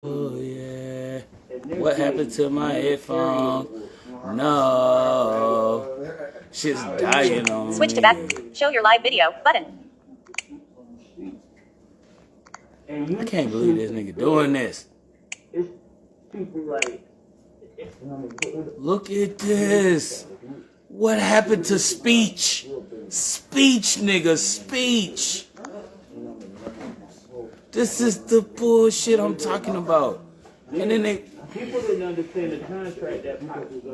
Oh yeah. What happened to my headphone? No. Shit's dying on me. Switch to back. Show your live video button. I can't believe this nigga doing this. Look at this. What happened to speech? Speech, nigga, speech. This is the bullshit I'm talking about. And then people didn't understand the contract that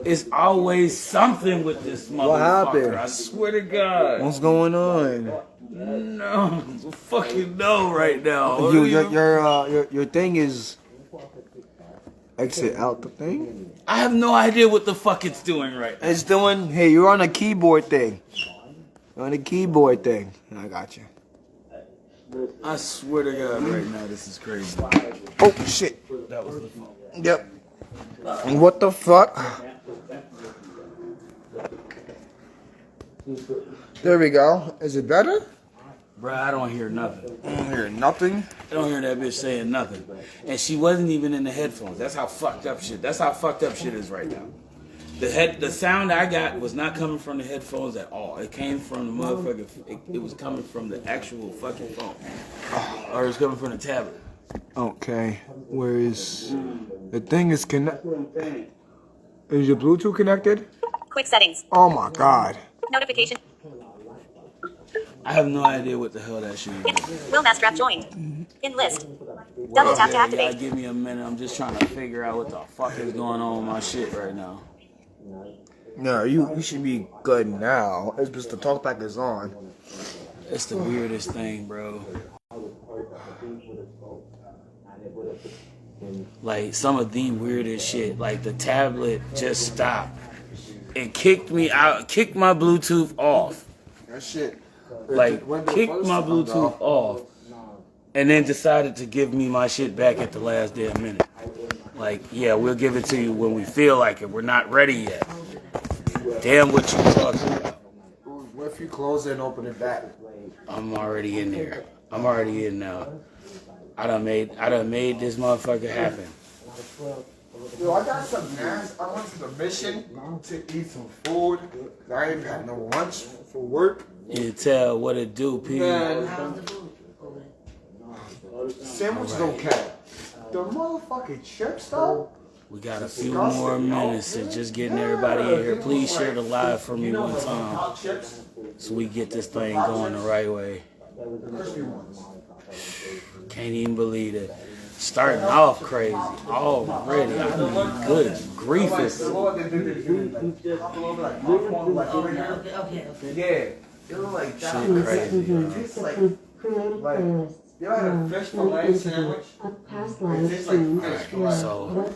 it's always something with this motherfucker. What happened? I swear to God. What's going on? No, fucking no right now. Your thing is exit out the thing. I have no idea what the fuck it's doing right now. It's doing. Hey, you're on a keyboard thing. You're on a keyboard thing. I got you. I swear to God right now, this is crazy. Oh shit. That was the phone. Yep. What the fuck? There we go. Is it better? Bruh, I don't hear nothing. I don't hear nothing. I don't hear that bitch saying nothing. And she wasn't even in the headphones. That's how fucked up shit. That's how fucked up shit is right now. The sound I got was not coming from the headphones at all. It came from the motherfucker. It was coming from the actual fucking phone. Or it was coming from the tablet. Okay. Where is the thing is connected? Is your Bluetooth connected? Quick settings. Oh my God. Notification. I have no idea what the hell that shit is. Will Mastrap joined. In list. Double tap to Yeah, activate. give me a minute. I'm just trying to figure out what the fuck is going on with my shit right now. No, you should be good now. It's just the talkback is on. It's the weirdest thing, bro. Like some of the weirdest shit. Like the tablet just stopped. It kicked me out, kicked my Bluetooth off. That shit. Like kicked my Bluetooth off. And then decided to give me my shit back at the last damn minute. Like, yeah, we'll give it to you when we feel like it. We're not ready yet. Damn what you talking about. What if you close it and open it back? I'm already in there. I'm already in now. I done made this motherfucker happen. Yo, I got some gas. I went to the mission to eat some food. I ain't had no lunch for work. You tell what it do, people. Man, sandwich is okay. The motherfucking chips though? We got a few more minutes to just getting everybody in here. Please share the live for me one time so we get this thing going the right way. Can't even believe it. Starting off crazy already. I mean, good grief. It's shit crazy, man. You ever had a fish fillet sandwich? So,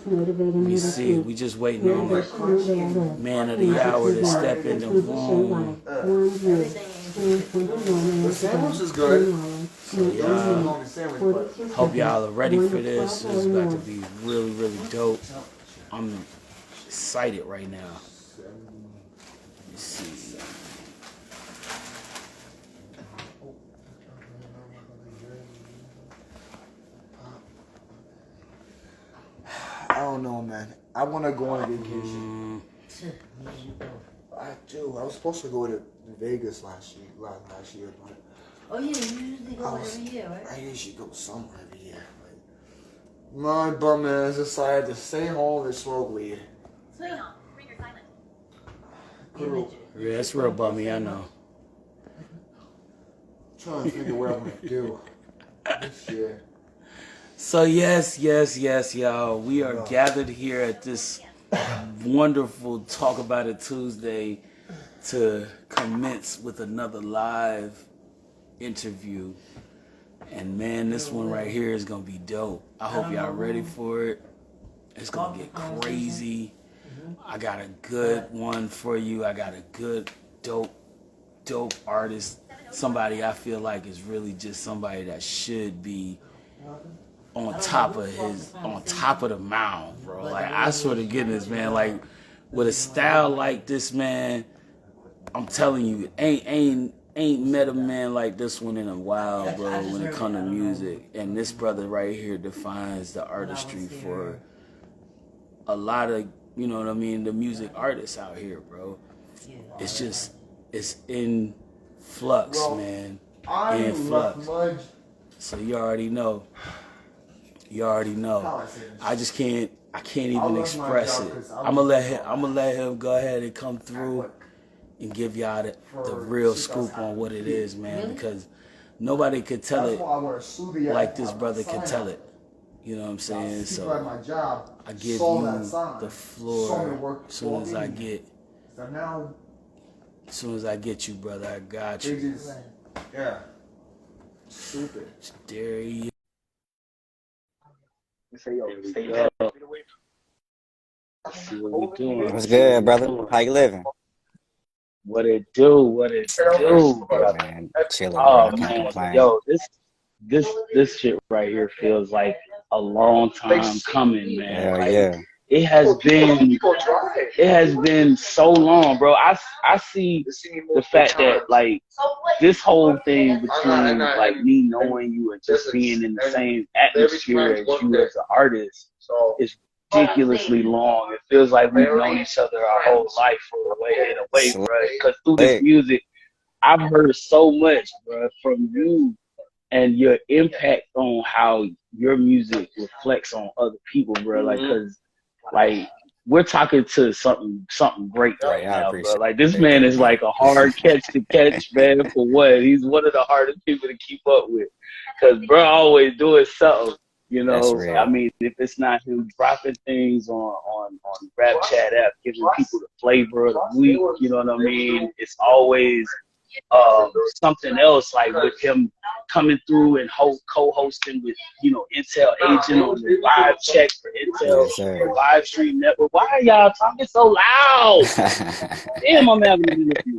let me see. We just waiting on man of the hour to step in the room. The sandwich is good. So, yeah. Hope y'all are ready for this. It's about to be really, really dope. I'm excited right now. Let's see. I don't know, man. I want to go on vacation. I do. I was supposed to go to Vegas last year, but Oh yeah, you usually go every year, right? I usually go somewhere every year. But my bum ass decided to stay home and smoke weed. Bring your silent. Yeah, it's real bummy, I know. Trying to figure what I'm going to do this year. So yes, y'all. We are gathered here at this wonderful Talk About It Tuesday to commence with another live interview. And man, this one right here is going to be dope. I hope y'all ready for it. It's going to get crazy. I got a good one for you. I got a good, dope artist. Somebody I feel like is really just somebody that should be on top of the mound, bro. Like, I swear to goodness, man, like, with a style like this, man, I'm telling you, ain't ain't met a man like this one in a while, bro, when it comes to music. And this brother right here defines the artistry for a lot of, you know what I mean, the music artists out here, bro. It's just, it's in flux, man. In flux. So you already know. You already know. I can't even express it. I'm gonna let him go ahead and come through and give y'all the real scoop on what it is, man, because nobody could tell it like this brother could tell it. You know what I'm saying? So I give you the floor as soon as I get you, brother. I got you. Yeah. Stupid. There you Say yo. see what we doing. What's good, brother? How you living? What it do, brother. Man, chilling, Oh bro. Can't man, complain. yo, this shit right here feels like a long time coming, man. Hell Like yeah. it has been so long, bro. I see the fact that like this whole thing between like me knowing you and just being in the same atmosphere as you as an artist is ridiculously long. It feels like we've known each other our whole life in a way, bro. Because through this Slick. music, I've heard so much, bro, from you and your impact on how your music reflects on other people, bro. Like, cause like we're talking to something great right Hey, I now, bro. appreciate Like this man that, is brother. like a hard catch to catch, man. For what? He's one of the hardest people to keep up with, cause bro always doing something. You That's know, I real. mean, if it's not him dropping things on Rap Chat app, giving people the flavor of the week, you know what I mean? It's always something else, like with him coming through and co-hosting with, you know, Intel Agent on the live check for Intel Yes, sir. live stream network. Why are y'all talking so loud? Damn, I'm having an interview.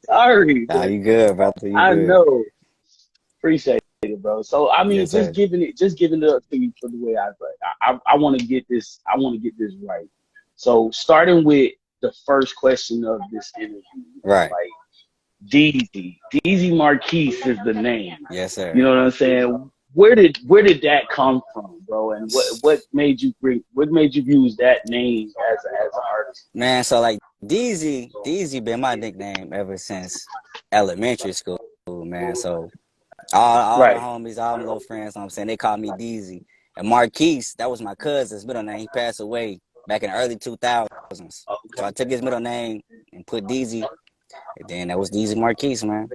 Sorry, Nah, but you good, brother. You I good. know. Appreciate it, bro. So I mean, Yes, sir. just giving it up to you for the way I want to get this. I want to get this right. So starting with the first question of this interview, Right. like Deezy Marquise is the name. Yes, sir. You know what I'm saying? Where did that come from, bro? And what made you use that name as an artist? Man, so like DZ been my nickname ever since elementary school, man. So all the Right. homies, all the little friends, know what I'm saying, they called me DZ. And Marquise, that was my cousin's middle name. He passed away back in the early 2000s. So Okay. I took his middle name and put DZ, and then that was DZ Marquise, man.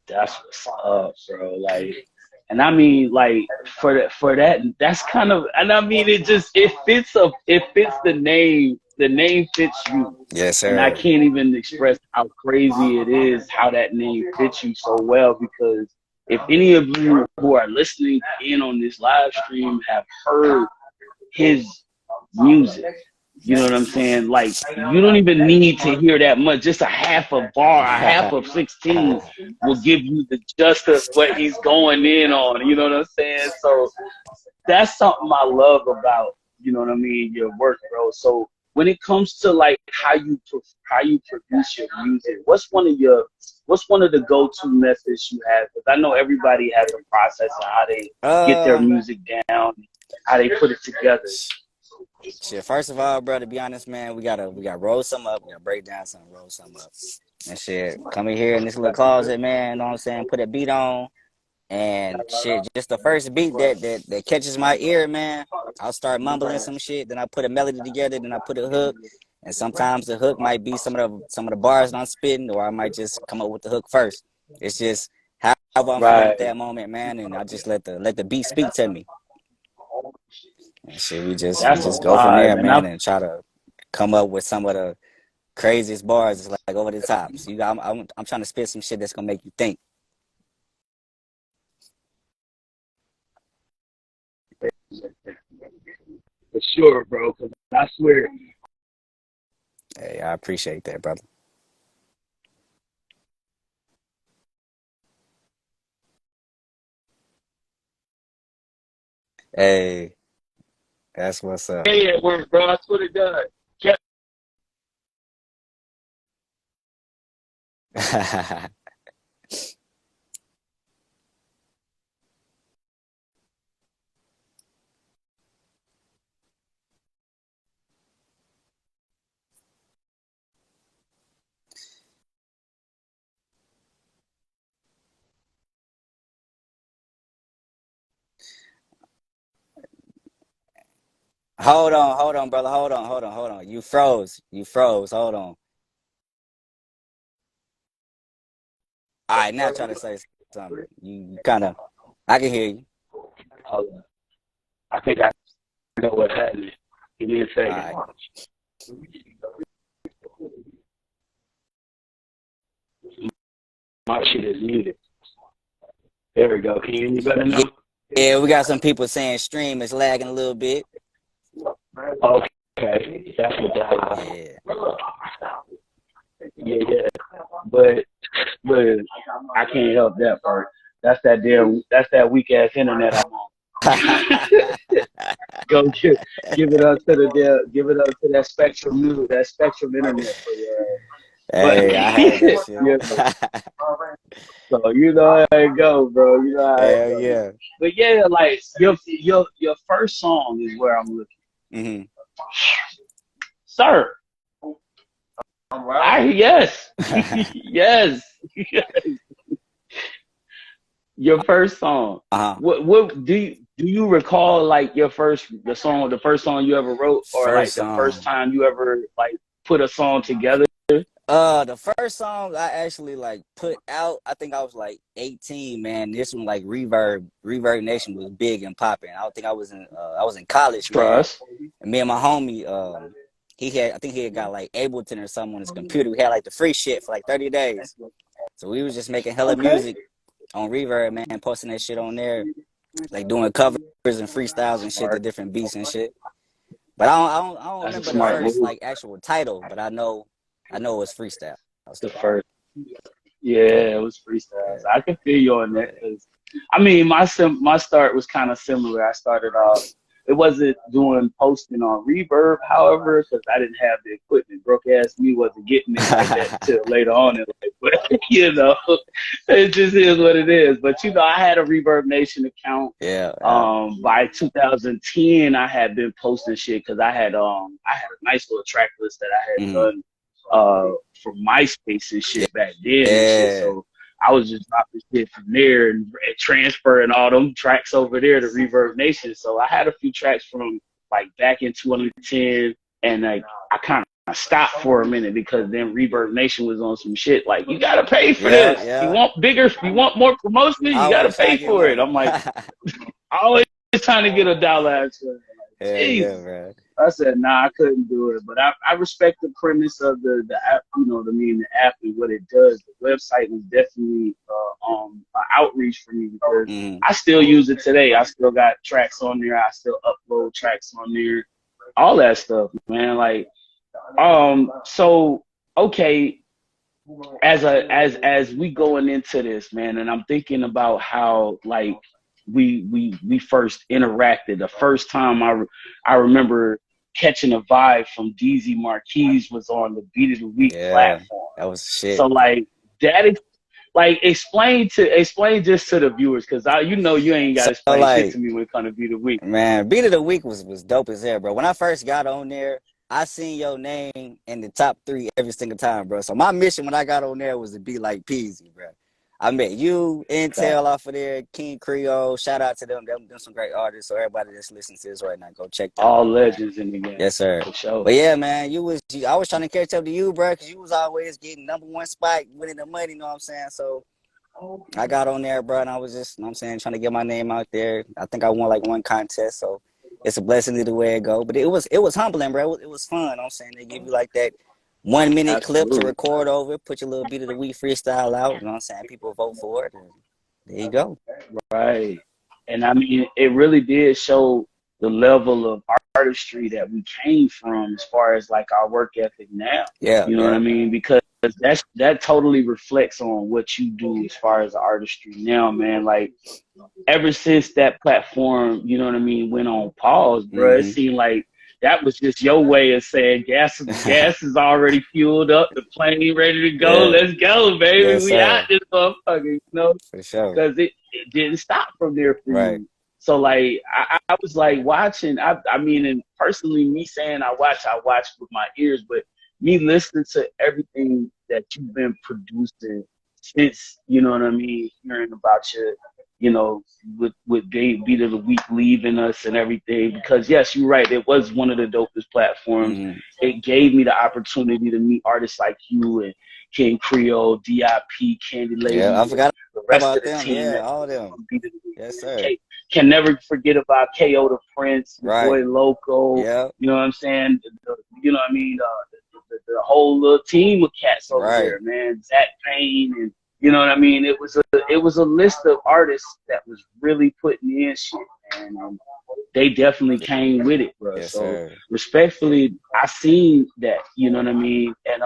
That's what's up, bro. Like, and I mean, like for that, that's kind of, and I mean, it fits the name. The name fits you, Yes, and I sir. can't even express how crazy it is how that name fits you so well. Because if any of you who are listening in on this live stream have heard his music. You know what I'm saying? Like, you don't even need to hear that much. Just a half a bar, a half of 16 will give you the justice what he's going in on. You know what I'm saying? So that's something I love about, you know what I mean, your work, bro. So when it comes to like how you produce your music, what's one of the go-to methods you have? Because I know everybody has a process of how they get their uh, music down, how they put it together. Shit. First of all, bro, to be honest, man, we gotta roll some up, we gotta break down some, roll some up, and shit. Come in here in this little closet, man. You know what I'm saying? Put a beat on. And shit, just the first beat that catches my ear, man, I'll start mumbling some shit. Then I put a melody together. Then I put a hook. And sometimes the hook might be some of the bars that I'm spitting, or I might just come up with the hook first. It's just however I'm feeling at Right. that moment, man. And I just let the beat speak to me. And shit, we That's a just go from there, vibe. And man, and try to come up with some of the craziest bars. It's like over the top. So I'm trying to spit some shit that's gonna make you think. for sure, bro. Cause I swear, Hey, I appreciate that, brother. Hey, that's what's up. hey, at work, bro. I swear to God. Hold on, brother. Hold on. You froze. You froze. Hold on. All right, now try to say something. You kind of, I can hear you. Hold on. I think I know what happened. Give me a All second. right. My shit is muted. There we go. Can you hear me better Yeah, now? yeah, we got some people saying stream is lagging a little bit. Okay. That's what that is. Yeah. Yeah. But I can't help that part. That's that weak ass internet I'm on. Go give it up to give it up to that spectrum internet for your ass. But Hey, I had that shit. you know, so you know how it go, bro. You know how it Hell go. yeah. But yeah, like your first song is where I'm looking. Hmm. Sir. Yes. Yes. Your first song. Uh-huh. What do you recall like the first song you ever wrote, or like First the first song. time you ever like put a song together? The first song I actually like put out, I think I was like 18, man. This one like Reverb Nation was big and popping. I was in college, man. Trust. And me and my homie, I think he had got like Ableton or something on his computer. We had like the free shit for like 30 days. So we was just making hella Okay. music on Reverb, man, posting that shit on there, like doing covers and freestyles and shit to Smart. different beats and shit. But I don't That's a remember the smart first move. like actual title, but I know it was freestyle The still. first. Yeah, it was freestyles. Yeah, I can feel you on that yeah. because, I mean, my start was kind of similar. I started off. It wasn't doing posting on Reverb, however, because I didn't have the equipment. Broke ass me wasn't getting it like that until later on in life. But you know, it just is what it is. But you know, I had a Reverb Nation account. Yeah, yeah. By 2010, I had been posting shit because I had a nice little track list that I had Hmm. done for MySpace and shit back then and shit. Yeah. So I was just dropping shit from there and transferring all them tracks over there to Reverb Nation. So I had a few tracks from like back in 2010, and like I kind of stopped for a minute because then Reverb Nation was on some shit like you gotta pay for Yeah, this. yeah. You want more promotion, you gotta Always trying pay to get for it. money. I'm like always trying to get a dollar extra. Like, Hell yeah, Jesus. bro. I said, nah, I couldn't do it. But I respect the premise of the app, you know what I mean, the app and what it does. The website was definitely an outreach for me because Hmm. I still use it today. I still got tracks on there. I still upload tracks on there. All that stuff, man. Like, so okay, as we going into this, man, and I'm thinking about how like we first interacted. The first time I remember catching a vibe from DZ Marquise was on the Beat of the Week Yeah, platform. that was So shit. like that is like explain just to the viewers because you know you ain't got So to explain shit like, to me when it comes to Beat of the Week. man, Beat of the Week was dope as hell, bro. When I first got on there, I seen your name in the top 3 every single time, bro. So my mission when I got on there was to be like Peasy, bro. I met you, Fact. Intel off of there, King Creole. Shout out to them. Them some great artists. So everybody that's listening to this right now, go check them All out, man. legends in the game Yes, sir. for sure. But yeah, man, I was trying to catch up to you, bro, because you was always getting #1 spot, winning the money, you know what I'm saying? So I got on there, bro, and I was just, you know what I'm saying, trying to get my name out there. I think I won like 1 contest, so it's a blessing either way it go. But it was humbling, bro. It was fun, you know what I'm saying? They give you like that 1 minute clip to Absolutely. record over, put your little Beat of the Week freestyle out, you know what I'm saying? People vote for it, and there you go. Right. And I mean, it really did show the level of artistry that we came from as far as like our work ethic now. Yeah, You know what I yeah. mean? Because that totally reflects on what you do as far as artistry now, man. Like ever since that platform, you know what I mean, went on pause, bro, it Mm-hmm. seemed like that was just your way of saying gas is already fueled up, the plane ready to go. Yeah. Let's go, baby. Yes, We out sir. this motherfucker, you know? For sure. Because it didn't stop from there for Right. you. So like I was like watching. I mean, and personally, me saying I watch with my ears, but me listening to everything that you've been producing since, you know what I mean, hearing about your, you know, with Dave Beat of the Week leaving us and everything. Because yes, you're right, it was one of the dopest platforms. Mhm. It gave me the opportunity to meet artists like you and King Creole, DIP, Candy Lady, Yeah, I and forgot the rest about of the them. team Yeah, that all of them. Beat of the Week. Yes, sir. Can never forget about KO the Prince, your Right. boy Loco. Yeah. You know what I'm saying? You know what I mean? The whole little team of cats over Right. there, man. Zach Payne, and you know what I mean. It was a list of artists that was really putting in shit, and they definitely came with it, bro. Yes, So sir. respectfully, I seen that. You know what I mean? And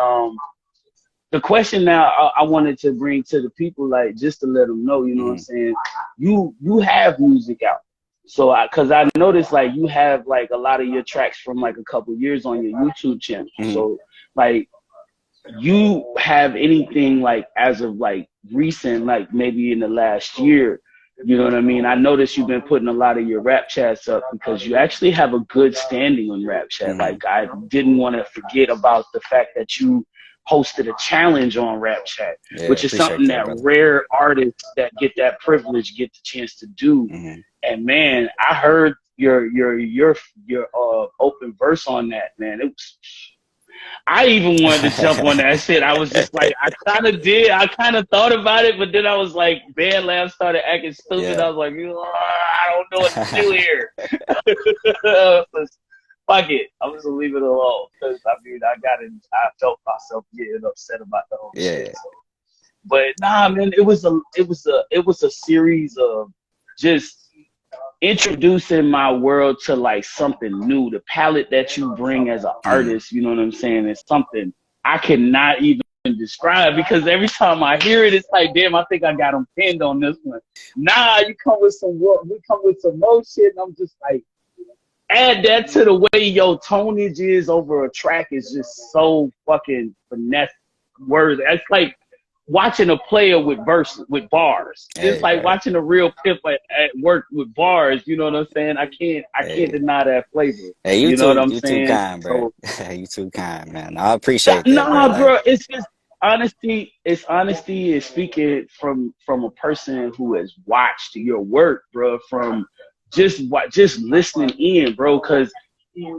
the question now I wanted to bring to the people, like, just to let them know, you know what I'm saying? You have music out. So cause I noticed like you have like a lot of your tracks from like a couple years on your YouTube channel. So like, you have anything like as of like recent, like maybe in the last year, you know what I mean? I noticed you've been putting a lot of your rap chats up because you actually have a good standing on rap chat. Like, I didn't want to forget about the fact that you hosted a challenge on rap chat, Yeah, which is appreciate something that, that brother. rare artists that get that privilege get the chance to do. And man, I heard your open verse on that, man. It was, I even wanted to jump on that shit. I was just like, I kind of thought about it, but then I was like, Band Lab started acting stupid. Yeah. I was like, I don't know what to do here. Fuck it. I'm just gonna leave it alone. Cause I mean, I felt myself getting upset about the whole Yeah. shit. So. But nah, man, it was a series of just introducing my world to like something new. The palette that you bring as an artist, you know what I'm saying, is something I cannot even describe, because every time I hear it, it's like, damn, I think I got them pinned on this one. Nah, you come with some more shit, and I'm just like, add that to the way your tonage is over a track is just so fucking finesse words. It's like watching a player with bars. It's like watching a real pimp at work with bars. You know what I'm saying? I can't deny that flavor. Hey, you know what I'm you too saying? kind, bro. So, You too kind, man. I appreciate that, bro. nah, Like, bro. It's just honesty. It's honesty is speaking from a person who has watched your work, bro. From just listening in, bro. Because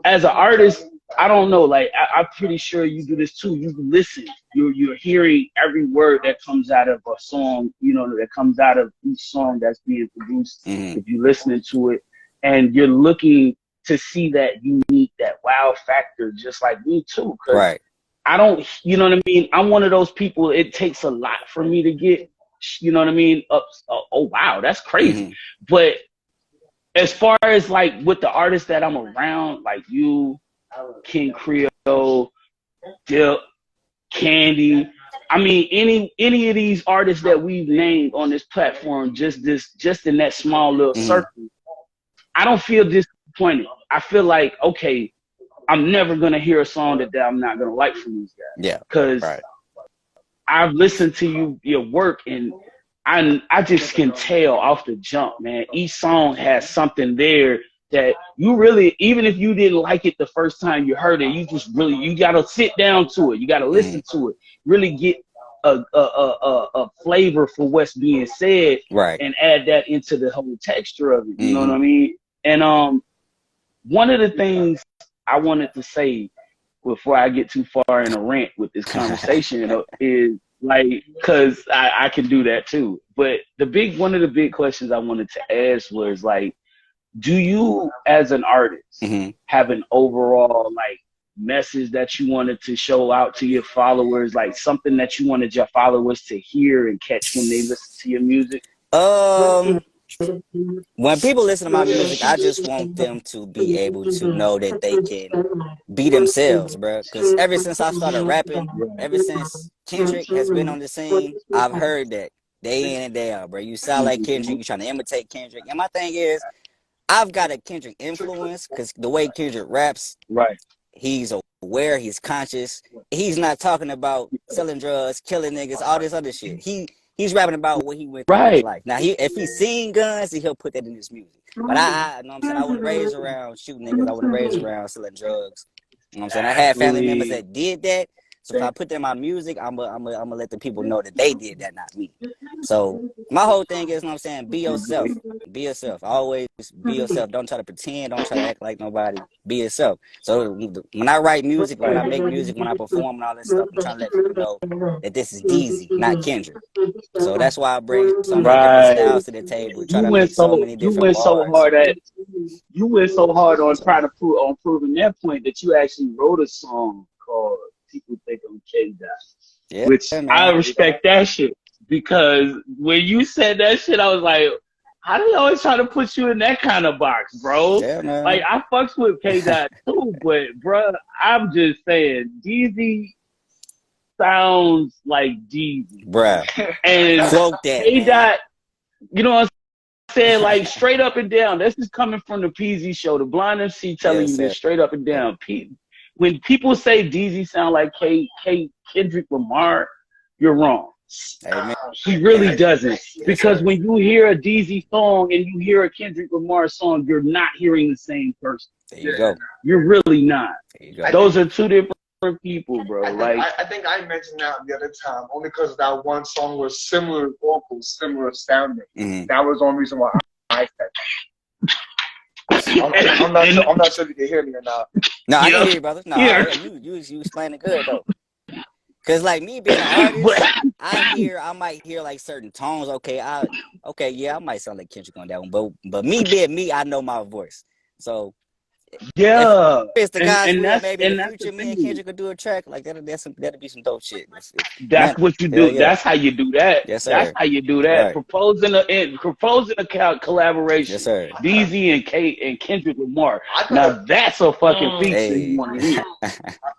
as an artist, I don't know. Like, I'm pretty sure you do this too. You listen. You're hearing every word that comes out of a song. You know, that comes out of each song that's being produced. If you're listening to it, and you're looking to see that unique, that wow factor, just like me too. Because I don't, you know what I mean? I'm one of those people. It takes a lot for me to get, you know what I mean? Oh wow, that's crazy. But as far as like with the artists that I'm around, like you, King Creole, Dip, Candy, I mean any of these artists that we've named on this platform, just in that small little circle, I don't feel disappointed. I feel like, okay, I'm never gonna hear a song that I'm not gonna like from these guys. yeah, Because I've listened to your work, and I just can tell off the jump, man. Each song has something there that you really, even if you didn't like it the first time you heard it, you gotta sit down to it. You gotta listen to it. Really get a flavor for what's being said, and add that into the whole texture of it. You know what I mean? And one of the things I wanted to say before I get too far in a rant with this conversation is like, cause I can do that too. But one of the big questions I wanted to ask was like, do you as an artist have an overall like message that you wanted to show out to your followers, like something that you wanted your followers to hear and catch when they listen to your music? When people listen to my music, I just want them to be able to know that they can be themselves, bro. Because ever since I started rapping, ever since Kendrick has been on the scene, I've heard that day in and day out, bro. You sound like Kendrick, you trying to imitate Kendrick. And my thing is, I've got a Kendrick influence because the way Kendrick raps, Right. he's aware, he's conscious. He's not talking about selling drugs, killing niggas, all this other shit. He's rapping about what he went through in his Right. life. Now, if he's seen guns, he'll put that in his music. But I you know what I'm saying, I wasn't raised around shooting niggas. I wasn't raised around selling drugs. You know what I'm saying? I had family members that did that. So if I put that in my music, I'm gonna let the people know that they did that, not me. So my whole thing is, you know what I'm saying, be yourself. Be yourself. Always be yourself. Don't try to pretend. Don't try to act like nobody. Be yourself. So when I write music, when I make music, when I perform and all that stuff, I'm trying to let people know that this is DZ, not Kendrick. So that's why I bring so many different Right. styles to the table. Try to make so many You different went so bars. hard at you went so hard on So, trying to proving that point that you actually wrote a song called "People Think I'm K-Dot," yeah, which I man. respect that shit because when you said that shit, I was like, how do they always try to put you in that kind of box, bro? Yeah, Like man. I fucks with K-Dot too, but bro, I'm just saying, DZ sounds like DZ, Bruh. and Quote that, man. K-Dot, you know what I'm saying, like straight up and down. This is coming from the PZ show, the Blind MC telling Yes, you this sir. straight up and down. When people say DZ sound like Kendrick Lamar, you're wrong. Amen. He really doesn't. Because when you hear a DZ song and you hear a Kendrick Lamar song, you're not hearing the same person. There you go. You're really not. There you go. Those are two different people, bro. I think I mentioned that the other time only because that one song was similar vocals, similar sounding. Mm-hmm. That was the only reason why I said that. I'm not sure if you can hear me or not. No, I can hear you, brother. No, you explaining good though. Cause like me being an artist, I might hear like certain tones. Okay, I might sound like Kendrick on that one, but me being me, I know my voice. So yeah, if it's the guys and will, that's maybe in the the future, me and thing. Kendrick could do a track like that'll be some dope shit. That's what you do. Yeah. That's how you do that. Yes, That's sir. how you do that. Right. Proposing a collaboration. Yes, sir. DZ and Kendrick Lamar. Now that's a fucking feature you want to hear.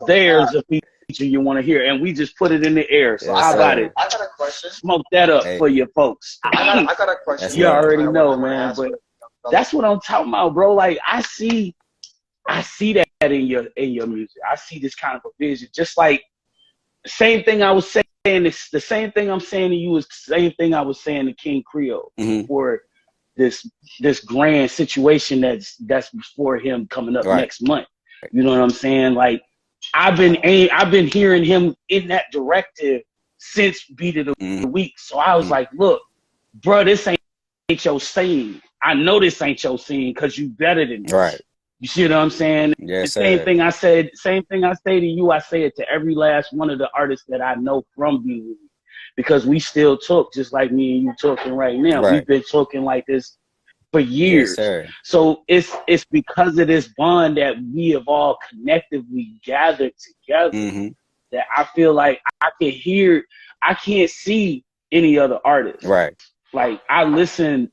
There's a feature you want to hear, and we just put it in the air. So Yes, how about sir. it? I got a question. Smoke that up Hey. for your folks. I got a question. That's You love. already know, man. But that's what I'm talking about, bro. Like I see that in your music. I see this kind of a vision. Just like same thing I was saying. It's the same thing I'm saying to you is the same thing I was saying to King Creole for this grand situation that's before him coming up next month. You know what I'm saying? Like I've been hearing him in that directive since Beat of the Week. So I was like, look, bro, this ain't your scene. I know this ain't your scene because you better than this. Right. You see what I'm saying? Yes, the same sir. thing I say to you, I say it to every last one of the artists that I know from BWE. Because we still talk just like me and you talking right now. Right. We've been talking like this for years. Yes, sir. So it's because of this bond that we have all collectively gathered together that I feel like I can't see any other artist. Right. Like I've listened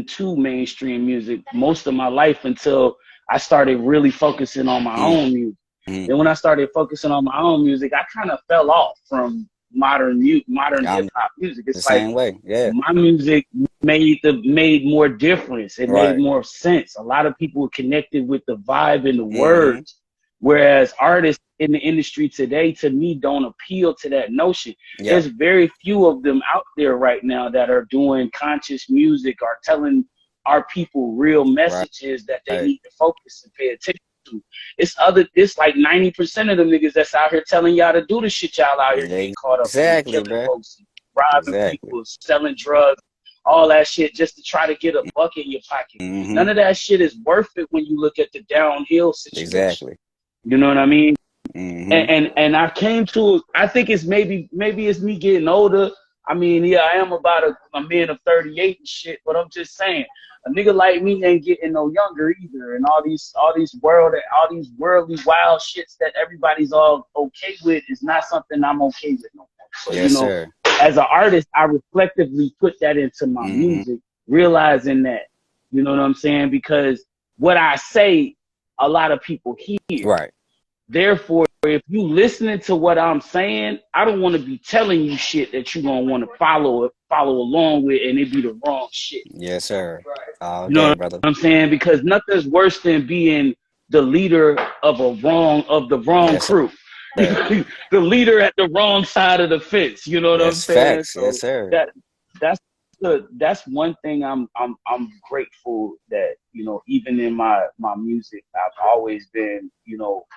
to mainstream music most of my life until I started really focusing on my own music. And when I started focusing on my own music, I kind of fell off from modern hip hop music. It's the same way. Yeah. My music made more difference. It made more sense. A lot of people connected with the vibe and the words, whereas artists in the industry today, to me, don't appeal to that notion. Yeah. There's very few of them out there right now that are doing conscious music or telling our people real messages that they need to focus and pay attention to. It's like 90% of them niggas that's out here telling y'all to do the shit y'all out here getting caught up in, killing folks, robbing people, selling drugs, all that shit just to try to get a buck in your pocket. None of that shit is worth it when you look at the downhill situation. Exactly. You know what I mean? And I came to, I think it's maybe it's me getting older. I mean, yeah, I am about a man of 38 and shit, but I'm just saying, a nigga like me ain't getting no younger either. And all these worldly wild shits that everybody's all okay with is not something I'm okay with no more. So, sir. As an artist, I reflectively put that into my music, realizing that, you know what I'm saying? Because what I say, a lot of people hear. Right. Therefore, if you listening to what I'm saying, I don't want to be telling you shit that you gonna want to follow along with, and it be the wrong shit. Yes, sir. All You know day, what brother. I'm saying? Because nothing's worse than being the leader of the wrong Yes, crew. sir. The leader at the wrong side of the fence. You know what I'm That's saying? facts. Yes, So sir. that's good. That's one thing I'm grateful that, even in my music I've always been,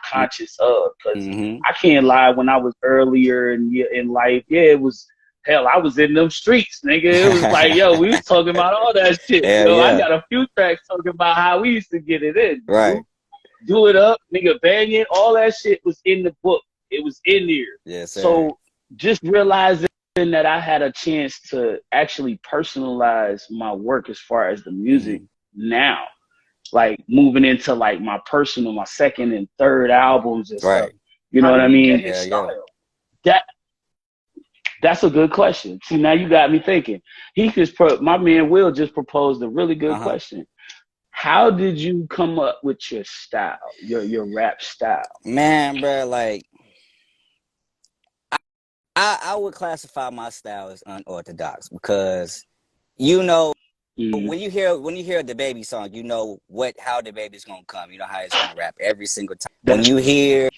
conscious of, because Mm-hmm. I can't lie, when I was earlier in life, it was hell, I was in them streets, nigga. It was like, yo, we was talking about all that shit. Hell I yeah. got a few tracks talking about how we used to get it in. Right. Do it up, nigga, bang it. All that shit was in the book. It was in there. Yes, sir. So just realizing that I had a chance to actually personalize my work as far as the music now, like moving into like my second and third albums and stuff. Right. You know what I mean? Yeah, yeah. That's a good question. See, now you got me thinking. My man Will just proposed a really good question. How did you come up with your style, your rap style? Man, bro, like I would classify my style as unorthodox, because when you hear the baby song, you know how the baby's gonna come. You know how it's gonna rap every single time. When you hear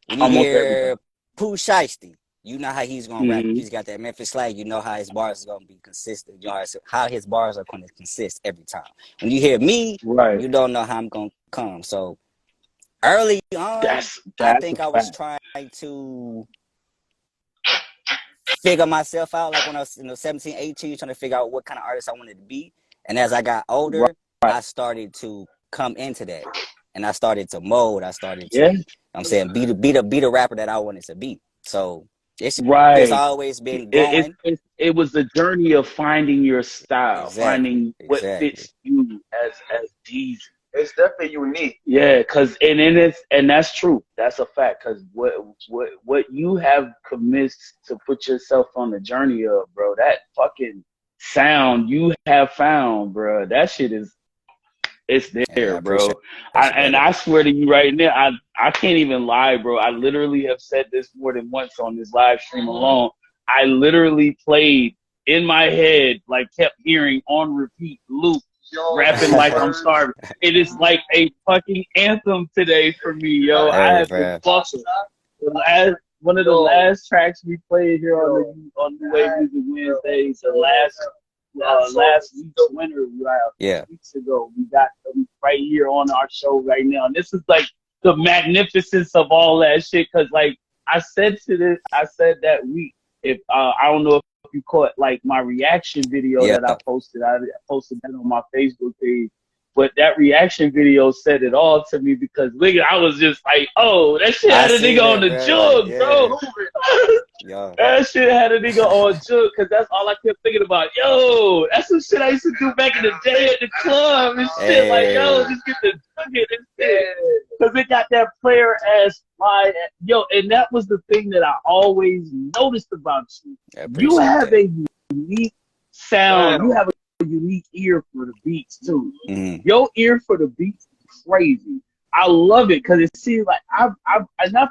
Almost everything. Pooh Shiesty, you know how he's gonna rap. Mm-hmm. He's got that Memphis slang. You know how his bars is gonna be consistent. You know how his bars are gonna consist every time. When you hear me, Right. you don't know how I'm gonna come. So early on, That's I a think I was fact. trying to figure myself out, like when I was 17, 18, trying to figure out what kind of artist I wanted to be. And as I got older, Right. I started to come into that, and I started to mold. I started to, Yeah. I'm saying, be the rapper that I wanted to be. So it's just Right. always been going. It was a journey of finding your style, finding what Exactly. fits you as Deezy. It's definitely unique. Yeah, and that's true. That's a fact. Because what you have commenced to put yourself on the journey of, bro, that fucking sound you have found, bro, that shit it's Yeah, I there, bro. appreciate you, brother. I swear to you right now, I can't even lie, bro. I literally have said this more than once on this live stream alone. I literally played in my head, like kept hearing on repeat loop, rapping like I'm starving. It is like a fucking anthem today for me, yo. I have been fucking. One of the last tracks we played here on the Way Music Wednesdays, the last week's winner, weeks ago. We got right here on our show right now. And this is like the magnificence of all that shit. Cause like I said that week, if I don't know if you caught like my reaction video that I posted. I posted that on my Facebook page. But that reaction video said it all to me, because nigga, I was just like, oh, that shit had a nigga on the jug, bro. Yeah. That shit had a nigga on jug, because that's all I kept thinking about. Yo, that's some shit I used to do back in the day at the club and shit. Like, yo, just get the jug and shit. Because it got that player ass vibe. Yo, and that was the thing that I always noticed about you. You have a unique sound. You have a unique ear for the beats too. Your ear for the beats is crazy. I love it, because it seems like I've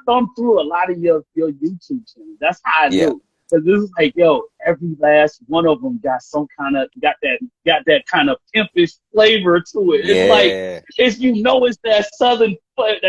thumbed through a lot of your YouTube channels. That's how I knew, because this is like, yo, every last one of them got that kind of pimpish flavor to it. It's like it's that southern funk.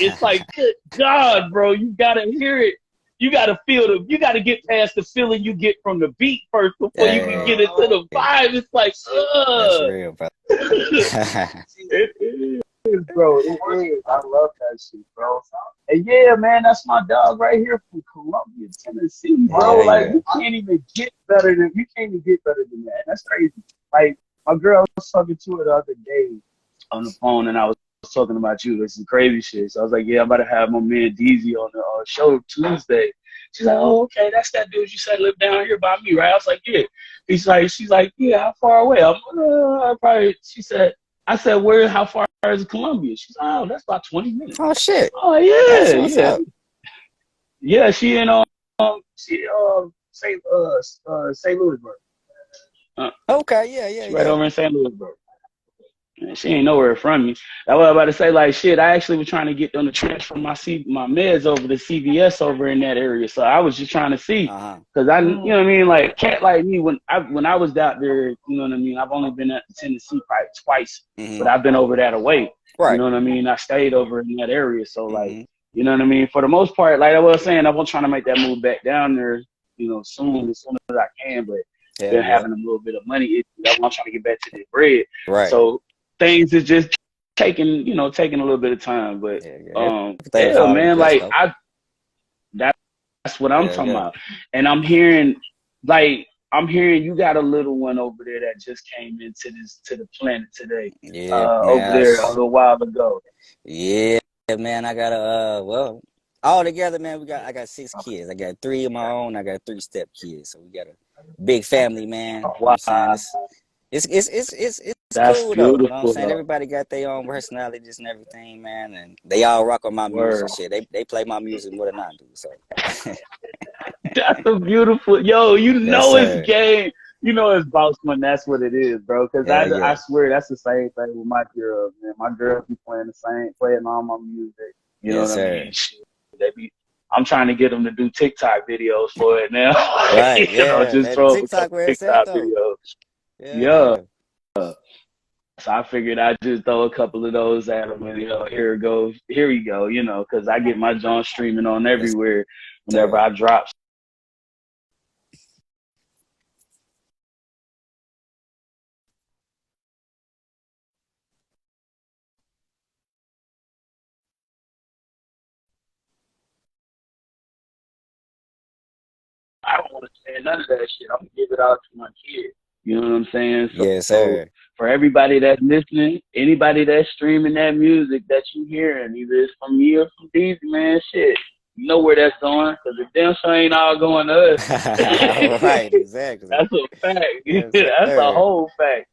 It's like, good God, bro, you gotta hear it. You gotta feel you gotta get past the feeling you get from the beat first before you can get into the vibe. It's like, that's real, bro. It is, bro. It is. I love that shit, bro. And yeah, man, that's my dog right here from Columbia, Tennessee, bro. You can't even get better than that. That's crazy. Like, my girl was talking to her the other day on the phone, and I was talking about you. This is crazy shit. So I was like, yeah, I'm about to have my man Deezy on the show Tuesday. She's like, oh, okay, that's that dude you said lived down here by me, right? I was like, yeah. She's like, yeah, how far away? I'm probably. I said, how far is Columbia? She's like, oh, that's about 20 minutes. Oh shit. Oh yeah. Yeah, she in St. Louisburg. Okay, yeah. Right over in St. Louisburg. She ain't nowhere from me. I was about to say, like, shit, I actually was trying to get them to transfer my meds over to CVS over in that area. So I was just trying to see. Because you know what I mean? Like, cat like me, when I was out there, you know what I mean? I've only been to Tennessee probably twice, but I've been over that away. Right. You know what I mean? I stayed over in that area. So, like, you know what I mean? For the most part, like I was saying, I'm trying to make that move back down there, you know, as soon as I can. But been having a little bit of money issues. That's why I'm trying to get back to the bread. Right. So things is just taking a little bit of time. But man, like that's what I'm talking about. And I'm hearing you got a little one over there that just came to the planet today. Over there a little while ago. Yeah, man, I got well, all together, man, I got 6 kids. I got 3 of my own, I got 3 step kids. So we got a big family, man. You know what I'm saying? It's that's cool beautiful, though. You know what I'm saying? Though. Everybody got their own personalities and everything, man, and they all rock on my music. Shit, they play my music more than I do. So that's a beautiful sir. It's game. You know it's boss when that's what it is, bro. Because I swear that's the same thing with my girls, man. My girls be playing all my music. You know what I mean? Shit, I'm trying to get them to do TikTok videos for it now. Right, just throw up a TikTok where it's TikTok at, though. videos. So I figured I'd just throw a couple of those at them, and here we go, because I get my John streaming on everywhere whenever I drop. I don't want to say none of that shit. I'm gonna give it out to my kid. You know what I'm saying? So, yes, sir. So for everybody that's listening, anybody that's streaming that music that you hearing, either it's from me or from Deezy, man, shit, you know where that's going, because the damn show ain't all going to us. Right, exactly. That's a fact. Yes, That's a whole fact.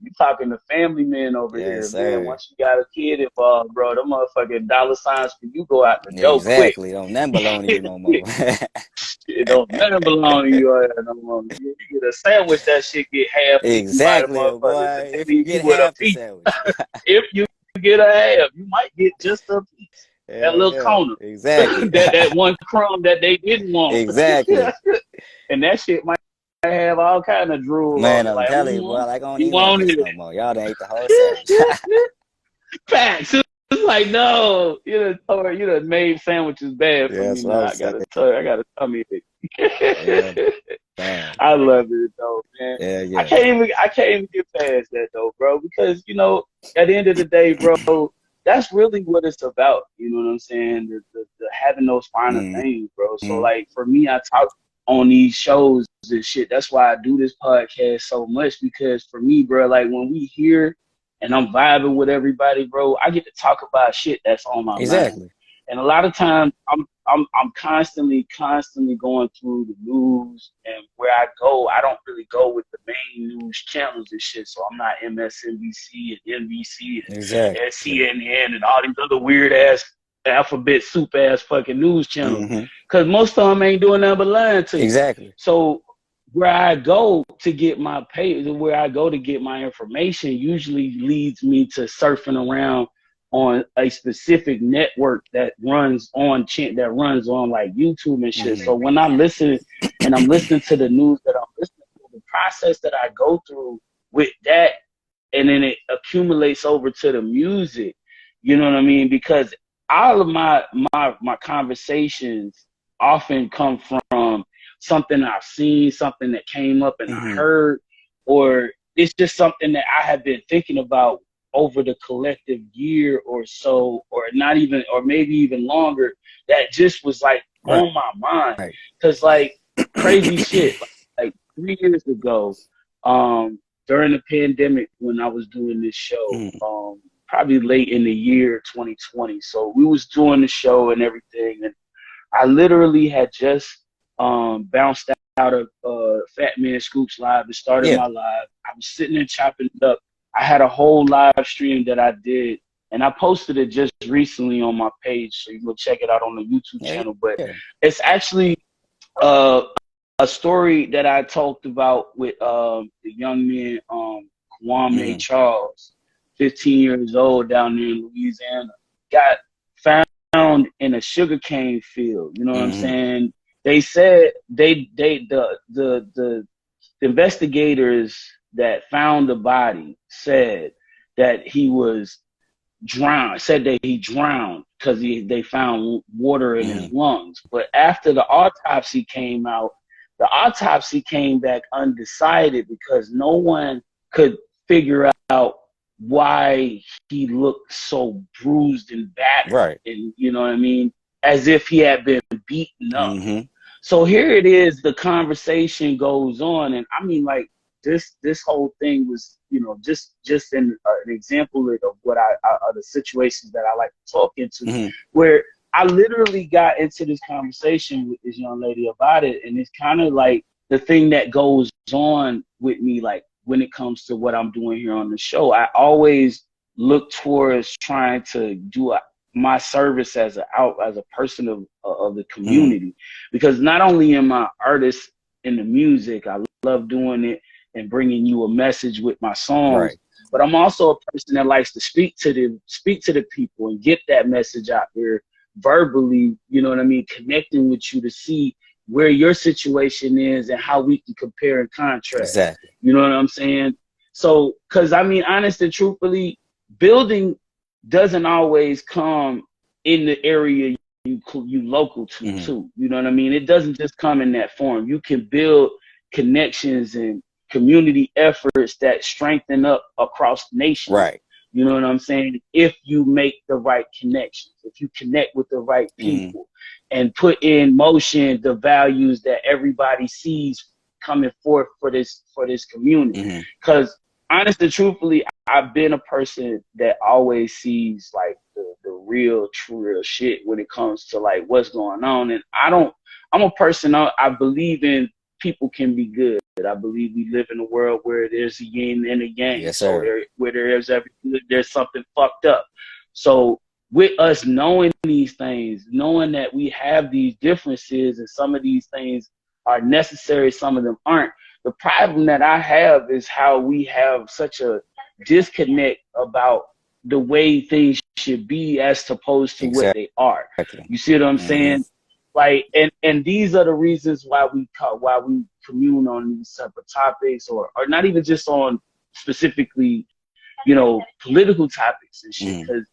You talking to family men over here, man. Once you got a kid involved, bro, them motherfucking dollar signs for you go out the door quick. Don't nothing belong to you no more. It don't nothing belong to you no more. You get a sandwich, that shit get half. Exactly, boy. If you get half the sandwich. If you get a half, you might get just a piece. That little corner. Exactly. that one crumb that they didn't want. Exactly. And that shit might have all kind of drool. Man, on it. I'm like, telling you, boy, like I don't eat no piece no more. Y'all done ate the whole sandwich. Facts. It's like, no, you done made sandwiches bad for me now. I got a tummy ache. I love it though, man. I can't even get past that though, bro, because at the end of the day, bro, that's really what it's about. You know what I'm saying? The having those finer things, bro. So like for me, I talk on these shows and shit. That's why I do this podcast so much, because for me, bro, like when we hear and I'm vibing with everybody, bro, I get to talk about shit that's on my mind. And a lot of times I'm constantly going through the news, and where I go, I don't really go with the main news channels and shit. So I'm not MSNBC and NBC and CNN and all these other weird ass alphabet soup ass fucking news channels. Because most of them ain't doing nothing but lying to you. Exactly. So where I go to get my where I go to get my information usually leads me to surfing around on a specific network that runs on like YouTube and shit. So when I'm listening to the news that I'm listening to, the process that I go through with that, and then it accumulates over to the music. You know what I mean? Because all of my conversations often come from something I've seen, something that came up and I heard, or it's just something that I have been thinking about over the collective year or so, or maybe even longer, that just was like on my mind. Cause like crazy shit, like 3 years ago, during the pandemic, when I was doing this show, probably late in the year 2020. So we was doing the show and everything, and I literally had just bounced out of Fat Man Scoops Live and started my live. I was sitting there chopping it up. I had a whole live stream that I did, and I posted it just recently on my page, so you can go check it out on the YouTube channel. But it's actually a story that I talked about with the young man Kwame Charles 15 years old down there in Louisiana, got found in a sugarcane field. You know what I'm saying? They said the investigators that found the body said that he was drowned, said that he drowned because they found water in his lungs. But after the autopsy came out, the autopsy came back undecided because no one could figure out why he looked so bruised and battered. Right. And you know what I mean? As if he had been beaten up. So here it is, the conversation goes on, and I mean, like, this whole thing was, you know, just an example of what of the situations that I like to talk into, where I literally got into this conversation with this young lady about it, and it's kind of like the thing that goes on with me, like when it comes to what I'm doing here on the show. I always look towards trying to do my service as a person of the community, because not only am I artist in the music, I love doing it and bringing you a message with my songs, but I'm also a person that likes to speak to the people and get that message out there verbally, you know what I mean, connecting with you to see where your situation is and how we can compare and contrast. Exactly. You know what I'm saying? So, because I mean, honest and truthfully, building doesn't always come in the area you local to too. You know what I mean? It doesn't just come in that form. You can build connections and community efforts that strengthen up across nations. Right. You know what I'm saying? If you make the right connections, if you connect with the right people and put in motion the values that everybody sees coming forth for this community. Because honest and truthfully, I've been a person that always sees like the real, true shit when it comes to like what's going on. And I'm a person, I believe in people can be good. I believe we live in a world where there's a yin and a yang. Yes, sir. So where there's every good, there's something fucked up. So with us knowing these things, knowing that we have these differences and some of these things are necessary, some of them aren't. The problem that I have is how we have such a disconnect about the way things should be as opposed to what they are. You see what I'm saying? Like, and these are the reasons why we commune on these separate topics, or not even just on specifically, you know, political topics and shit. Because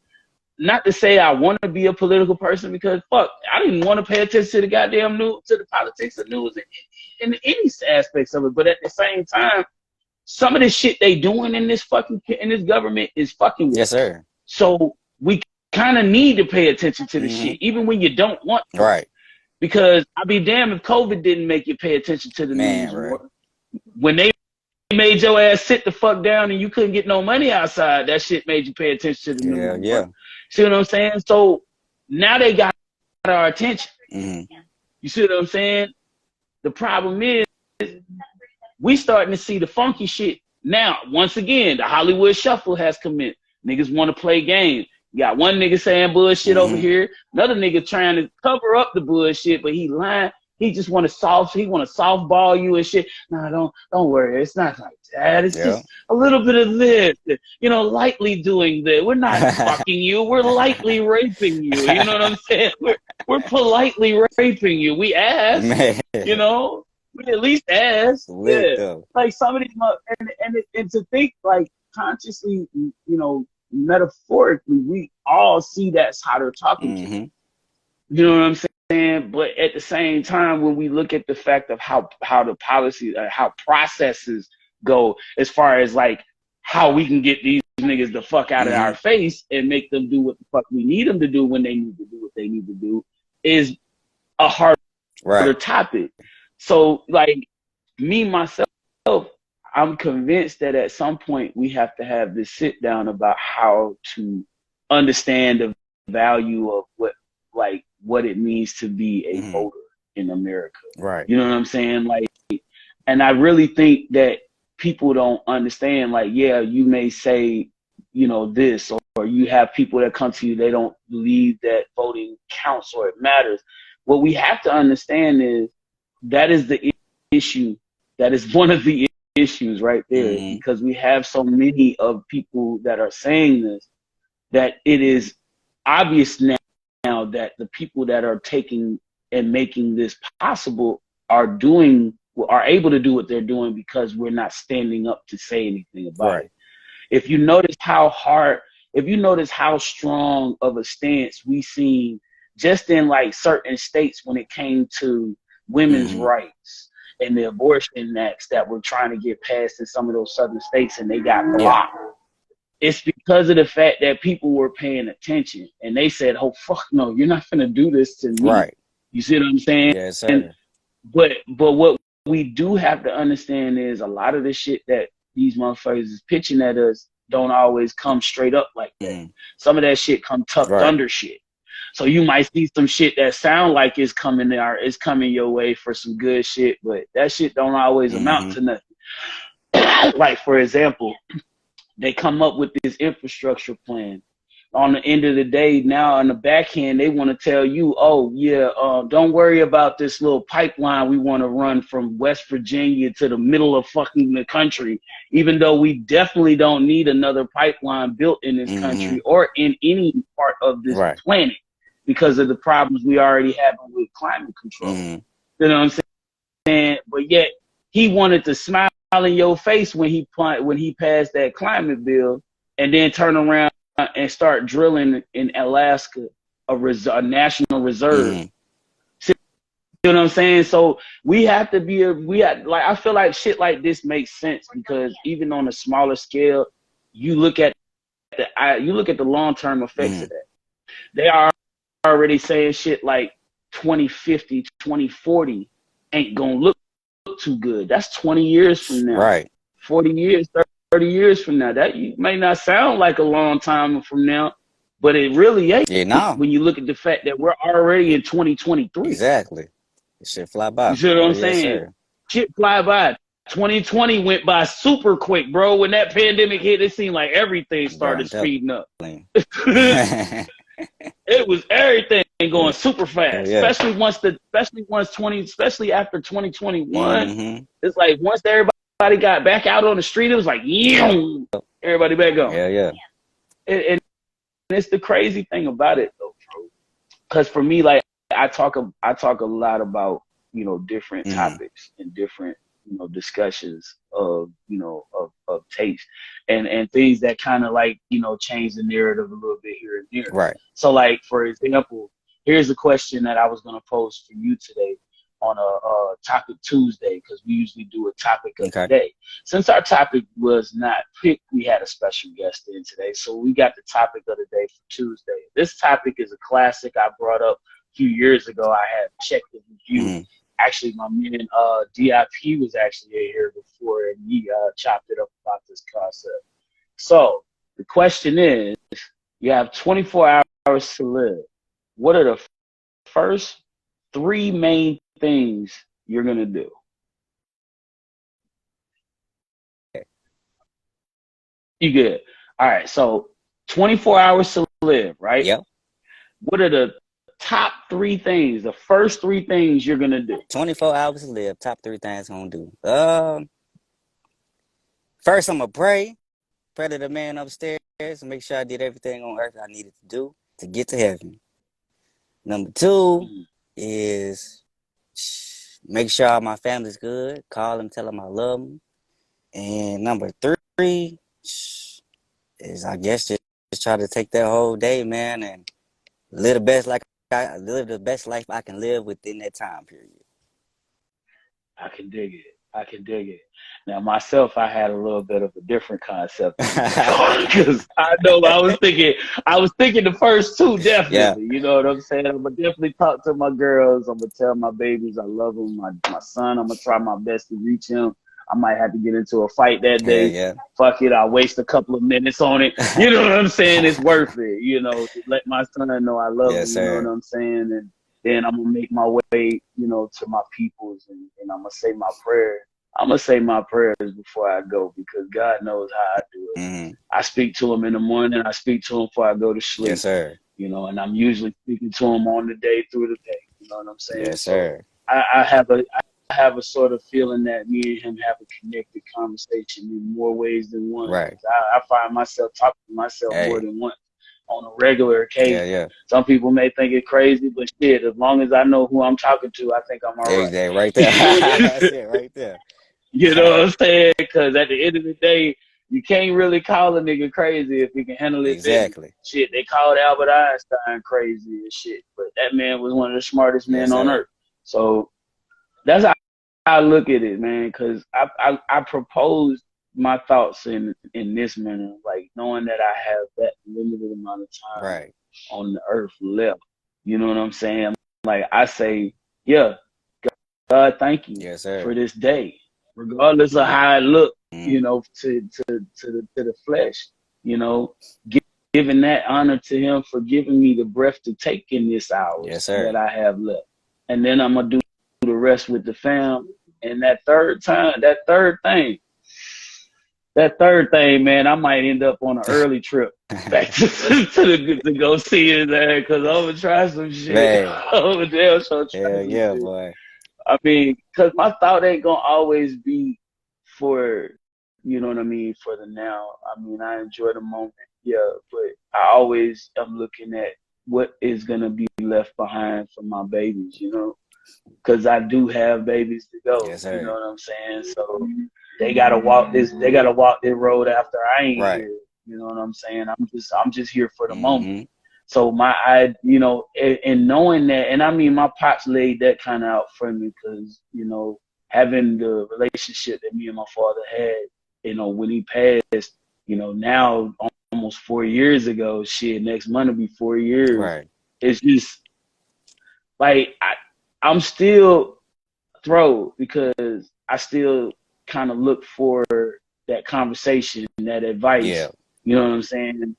not to say I want to be a political person, because fuck, I didn't want to pay attention to the goddamn news, to the politics of news in any aspects of it. But at the same time, some of the shit they doing in this government is fucking weird. Yes, sir. So we kind of need to pay attention to the shit, even when you don't want to. Right. Because I'd be damned if COVID didn't make you pay attention to the news more. When they made your ass sit the fuck down and you couldn't get no money outside, that shit made you pay attention to the news. Yeah. See what I'm saying? So now they got our attention. You see what I'm saying? The problem is we starting to see the funky shit now. Once again, the Hollywood shuffle has commenced. Niggas want to play games. You got one nigga saying bullshit over here, another nigga trying to cover up the bullshit, but he lying. He just want to softball you and shit. No, don't worry. It's not like that. It's just a little bit of this, you know, lightly doing this. We're not fucking you. We're lightly raping you. You know what I'm saying? We're politely raping you. We ask, you know, we at least ask. Like some of these, and to think like consciously, you know, metaphorically, we all see that's how they're talking to you. You know what I'm saying? But at the same time, when we look at the fact of how the policy, how processes go, as far as like how we can get these niggas the fuck out of our face and make them do what the fuck we need them to do when they need to do what they need to do, is a harder topic. So like me, myself, I'm convinced that at some point we have to have this sit down about how to understand the value of what it means to be a voter in America. Right. You know what I'm saying? Like, and I really think that people don't understand, like, yeah, you may say, you know, this, or you have people that come to you, they don't believe that voting counts or it matters. What we have to understand is that is the issue. That is one of the issues right there, Mm-hmm. because we have so many of people that are saying this, that it is obvious now that the people that are taking and making this possible are able to do what they're doing because we're not standing up to say anything about Right. it. If you notice how strong of a stance we seen just in like certain states when it came to women's Mm-hmm. rights and the abortion acts that were trying to get passed in some of those southern states and they got Yeah. blocked. It's because of the fact that people were paying attention and they said, "Oh fuck no, you're not gonna do this to me." Right. You see what I'm saying? Yes, sir. But what we do have to understand is a lot of the shit that these motherfuckers is pitching at us don't always come straight up like that. Mm-hmm. Some of that shit come tough Right. thunder shit. So you might see some shit that sound like it's coming your way for some good shit, but that shit don't always amount to nothing. Like for example, they come up with this infrastructure plan. On the end of the day, now on the back end, they want to tell you, "Oh yeah, don't worry about this little pipeline we want to run from West Virginia to the middle of fucking the country," even though we definitely don't need another pipeline built in this country or in any part of this Right. planet because of the problems we already have with climate control. Mm-hmm. You know what I'm saying? But yet he wanted to smile in your face when he passed that climate bill, and then turn around and start drilling in Alaska a national reserve. Mm-hmm. See what I'm saying? So we have to be I feel like shit like this makes sense because even on a smaller scale, you look at the long-term effects of that. They are already saying shit like 2050, 2040 ain't gonna look too good. That's 20 years from now. Right. 40 years, 30 years from now. That may not sound like a long time from now, but it really ain't. Yeah, no. When you look at the fact that we're already in 2023. Exactly. It should fly by. You see what I'm Yes, saying? sir. Shit fly by. 2020 went by super quick, bro. When that pandemic hit, it seemed like everything started speeding up. It was everything going super fast, especially after 2021. It's like once everybody got back out on the street, it was like, everybody back on. Yeah. And it's the crazy thing about it, though, bro. Because for me, like I talk a lot about different topics and different discussions of taste and things that kind of like change the narrative a little bit here and there. Right. So like for example, here's a question that I was going to pose for you today on a topic Tuesday, because we usually do a topic of the day. Since our topic was not picked, we had a special guest in today, so we got the topic of the day for Tuesday. This topic is a classic I brought up a few years ago. I had checked the review. Actually, my man DIP was actually here before, and he chopped it up about this concept. So the question is, you have 24 hours to live. What are the first 3 main things you're going to do? You good? All right, so 24 hours to live, right? Yep. What are the top 3 things, the first 3 things you're going to do? 24 hours to live, top 3 things I'm going to do. First, I'm going to pray to the man upstairs and make sure I did everything on earth I needed to do to get to heaven. Number 2 is make sure my family's good, call them, tell them I love them. And number 3 is, I guess, just try to take that whole day, man, and live the best life I can live within that time period. I can dig it. Now, myself, I had a little bit of a different concept because I know I was thinking the first 2 definitely. Yeah. You know what I'm saying? I'm gonna definitely talk to my girls. I'm gonna tell my babies I love them. My son, I'm gonna try my best to reach him. I might have to get into a fight that day. Yeah. Fuck it, I'll waste a couple of minutes on it. You know what I'm saying? It's worth it. To let my son know I love him. Sir. You know what I'm saying? And then I'm gonna make my way, to my peoples, and I'm gonna say my prayer. I'm gonna say my prayers before I go, because God knows how I do it. I speak to him in the morning. I speak to him before I go to sleep. Yes, sir. And I'm usually speaking to him on the day through the day. You know what I'm saying? Yes, sir. So I have have a sort of feeling that me and him have a connected conversation in more ways than one. Right. I find myself talking to myself more Hey. than once on a regular Yeah, occasion. yeah. Some people may think it's crazy, but shit, as long as I know who I'm talking to, I think I'm all right. Exactly. Right there. That's it. Right there. You know what I'm saying? Because at the end of the day, you can't really call a nigga crazy if he can handle his business. Exactly. Shit, they called Albert Einstein crazy and shit, but that man was one of the smartest Yes, men on sir. earth. So that's how I look at it, man. Because I proposed my thoughts in this manner, like knowing that I have that limited amount of time Right. on the earth left. You know what I'm saying? Like I say, yeah, God, thank you Yes, sir. for this day, regardless of how it look. You Mm. know, to the flesh. You know, giving that honor to Him for giving me the breath to take in this Yes, hours sir. that I have left, and then I'm gonna do the rest with the fam. And that third thing, man, I might end up on an early trip back to go see his ass because I'm gonna try some shit. Man. I'm gonna damn sure try Hell some yeah, shit. boy. I mean, because my thought ain't gonna always be for, you know what I mean, for the now. I mean, I enjoy the moment, yeah, but I always am looking at what is gonna be left behind for my babies, you know, because I do have babies to go. Yes, You know sir. what I'm saying? So they gotta walk this. They gotta walk this road after I ain't Right. here. You know what I'm saying? I'm just here for the moment. Mm-hmm. So you know, and knowing that, and I mean, my pops laid that kind of out for me because, you know, having the relationship that me and my father had, you know, when he passed, you know, now almost 4 years ago, shit, next month will be 4 years. Right. It's just like I'm still thrown because I still kind of look for that conversation, that Yeah. advice. You know what I'm saying?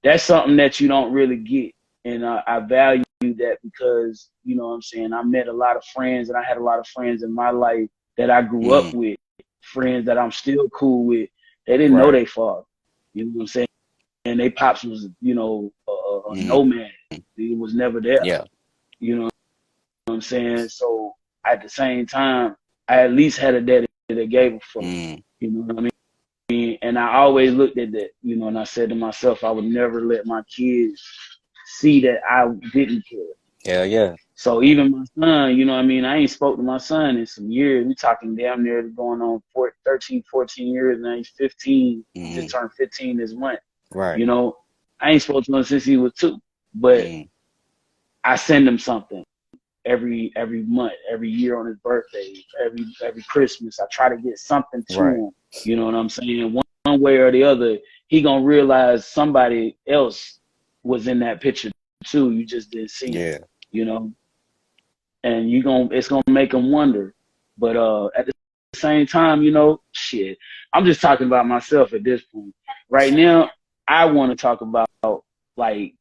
That's something that you don't really get. And I value that because, you know what I'm saying, I met a lot of friends and I had a lot of friends in my life that I grew up Mm. with, friends that I'm still cool with. They didn't know Right. their father. You know what I'm saying? And they pops was, you know, a Mm. nomad. He was never there. Yeah. You know what I'm saying? So at the same time, I at least had a daddy that gave a fuck. Mm. You know what I mean? And I always looked at that, you know, and I said to myself, I would never let my kids see that I didn't care. Hell yeah. So even my son, you know what I mean? I ain't spoke to my son in some years. We talking damn near going on 13, 14 years. Now he's 15. He Mm. just turned 15 this month. Right. You know, I ain't spoke to him since he was 2. But Mm. I send him something every month, every year on his birthday, every Christmas. I try to get something to Right. him. You know what I'm saying? One way or the other, he gonna realize somebody else was in that picture too. You just didn't see him. Yeah. You know, and it's gonna make him wonder. But at the same time, you know, shit. I'm just talking about myself at this point. Right now, I want to talk about like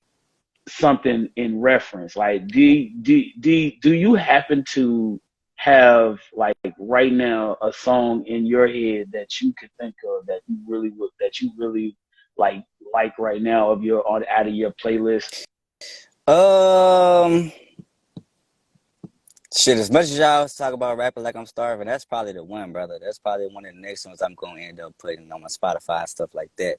something in reference. Like, do you happen to have like right now a song in your head that you could think of that you really like right now out of your playlist? Um. Shit, as much as y'all talk about rapping like I'm starving, that's probably the one, brother. That's probably one of the next ones I'm gonna end up putting on my Spotify and stuff like that.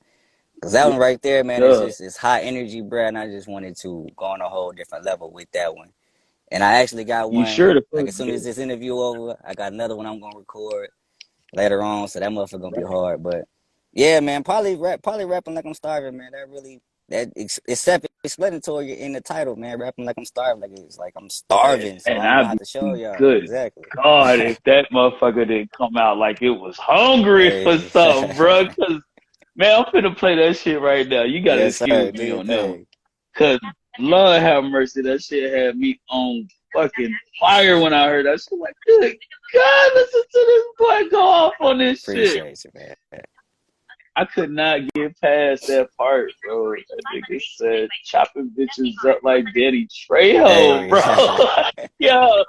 Cause that one right there, man, Yeah, it's high energy, bro. And I just wanted to go on a whole different level with that one. And I actually got you one. sure the Like fuck as soon yeah. as this interview over, I got another one I'm gonna record later on. So that motherfucker gonna be hard. But yeah, man, probably rapping like I'm starving, man. That really it's self-explanatory in the title, man. Rapping like I'm starving, like I'm starving, so And I'm gonna I'd have to show be y'all good exactly. God if that motherfucker didn't come out like it was hungry for Hey, something, bro. Cause man, I'm finna play that shit right now. You gotta yes sir, excuse do me your on that one. thing. Cause Lord have mercy, that shit had me on fucking fire when I heard that shit. Like, good God, listen to this boy go off on this shit. Appreciate you, man. I could not get past that part, bro. That nigga said chopping bitches up like Daddy Trejo, Hey, bro. Yo.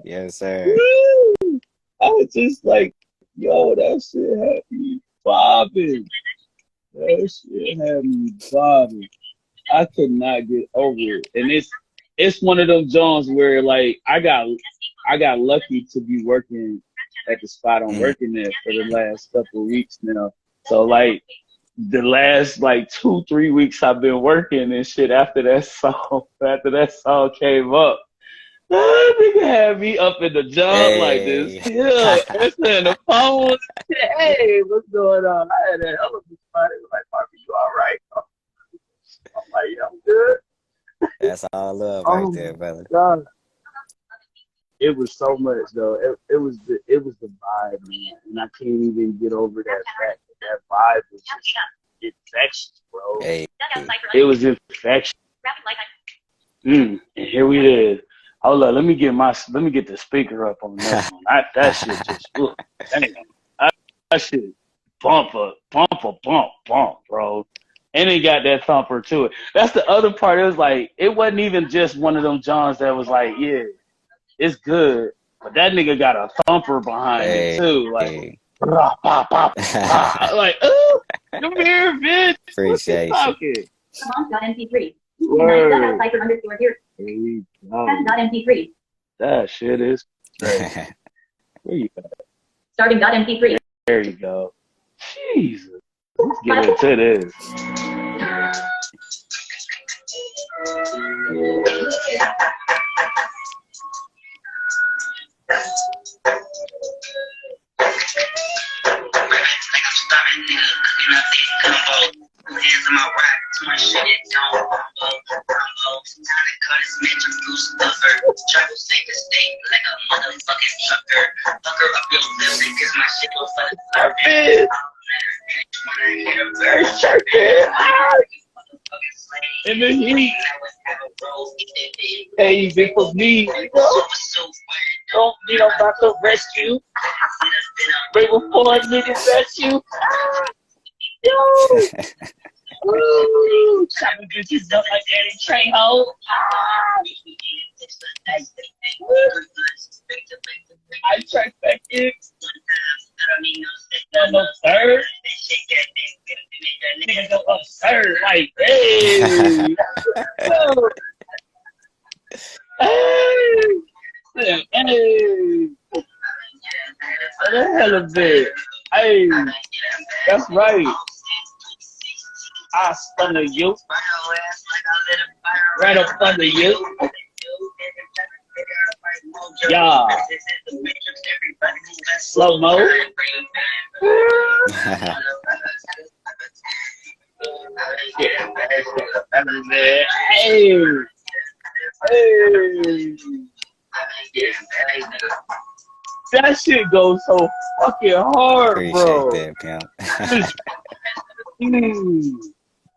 yes sir. Woo! I was just like, yo, that shit had me bobbing. That shit had me bobbing. I could not get over it. And it's one of them Jones where like I got lucky to be working at the spot I'm working at for the last couple of weeks now. So like the last like 2-3 weeks I've been working and shit after that song came up. That nigga had me up in the job like this. Hey. Yeah, answering the phone. Hey, what's going on? I had that hell of a spot. It was like, Marvin, you all right? I'm like, yeah, I'm good. That's all love right Oh there, my brother. God. It was so much though. It was the vibe, man. And I can't even get over that fact that vibe was just infectious, bro. Hey. It was infectious. And here we is. Hold up, let me get the speaker up on this one. That shit just damn. That shit bump, bro. And it got that thumper to it. That's the other part. It was like it wasn't even just one of them Johns that was like, yeah, it's good, but that nigga got a thumper behind it too. Like, rah, bah, bah, bah. Like, oh, come here, bitch. What's he Appreciate you. talking? MP3. Word. Here. There you go. MP3. That shit is crazy. Where you at? Starting .mp3. There you go. Jesus. Let's get into this. Hands on my rack, to my shit, don't combo. Time to cut his bitch, I'm loose stuffer. Travel state to state like a motherfucking trucker. Fucker up your lips because my shit goes for the service. In the heat. Hey, big for me. Don't need about to rescue. Right before a nigga that's you. Woo! Chopping bitches up like Danny Trejo. I trifected. No third. Niggas go absurd. Like, hey. Hey. Hey. The hell of it. Hey. That's right. I spun the you. Right up under you. Yeah. Slow mo. Hey. Hey. That shit goes so fucking hard, bro. Appreciate that, pimp.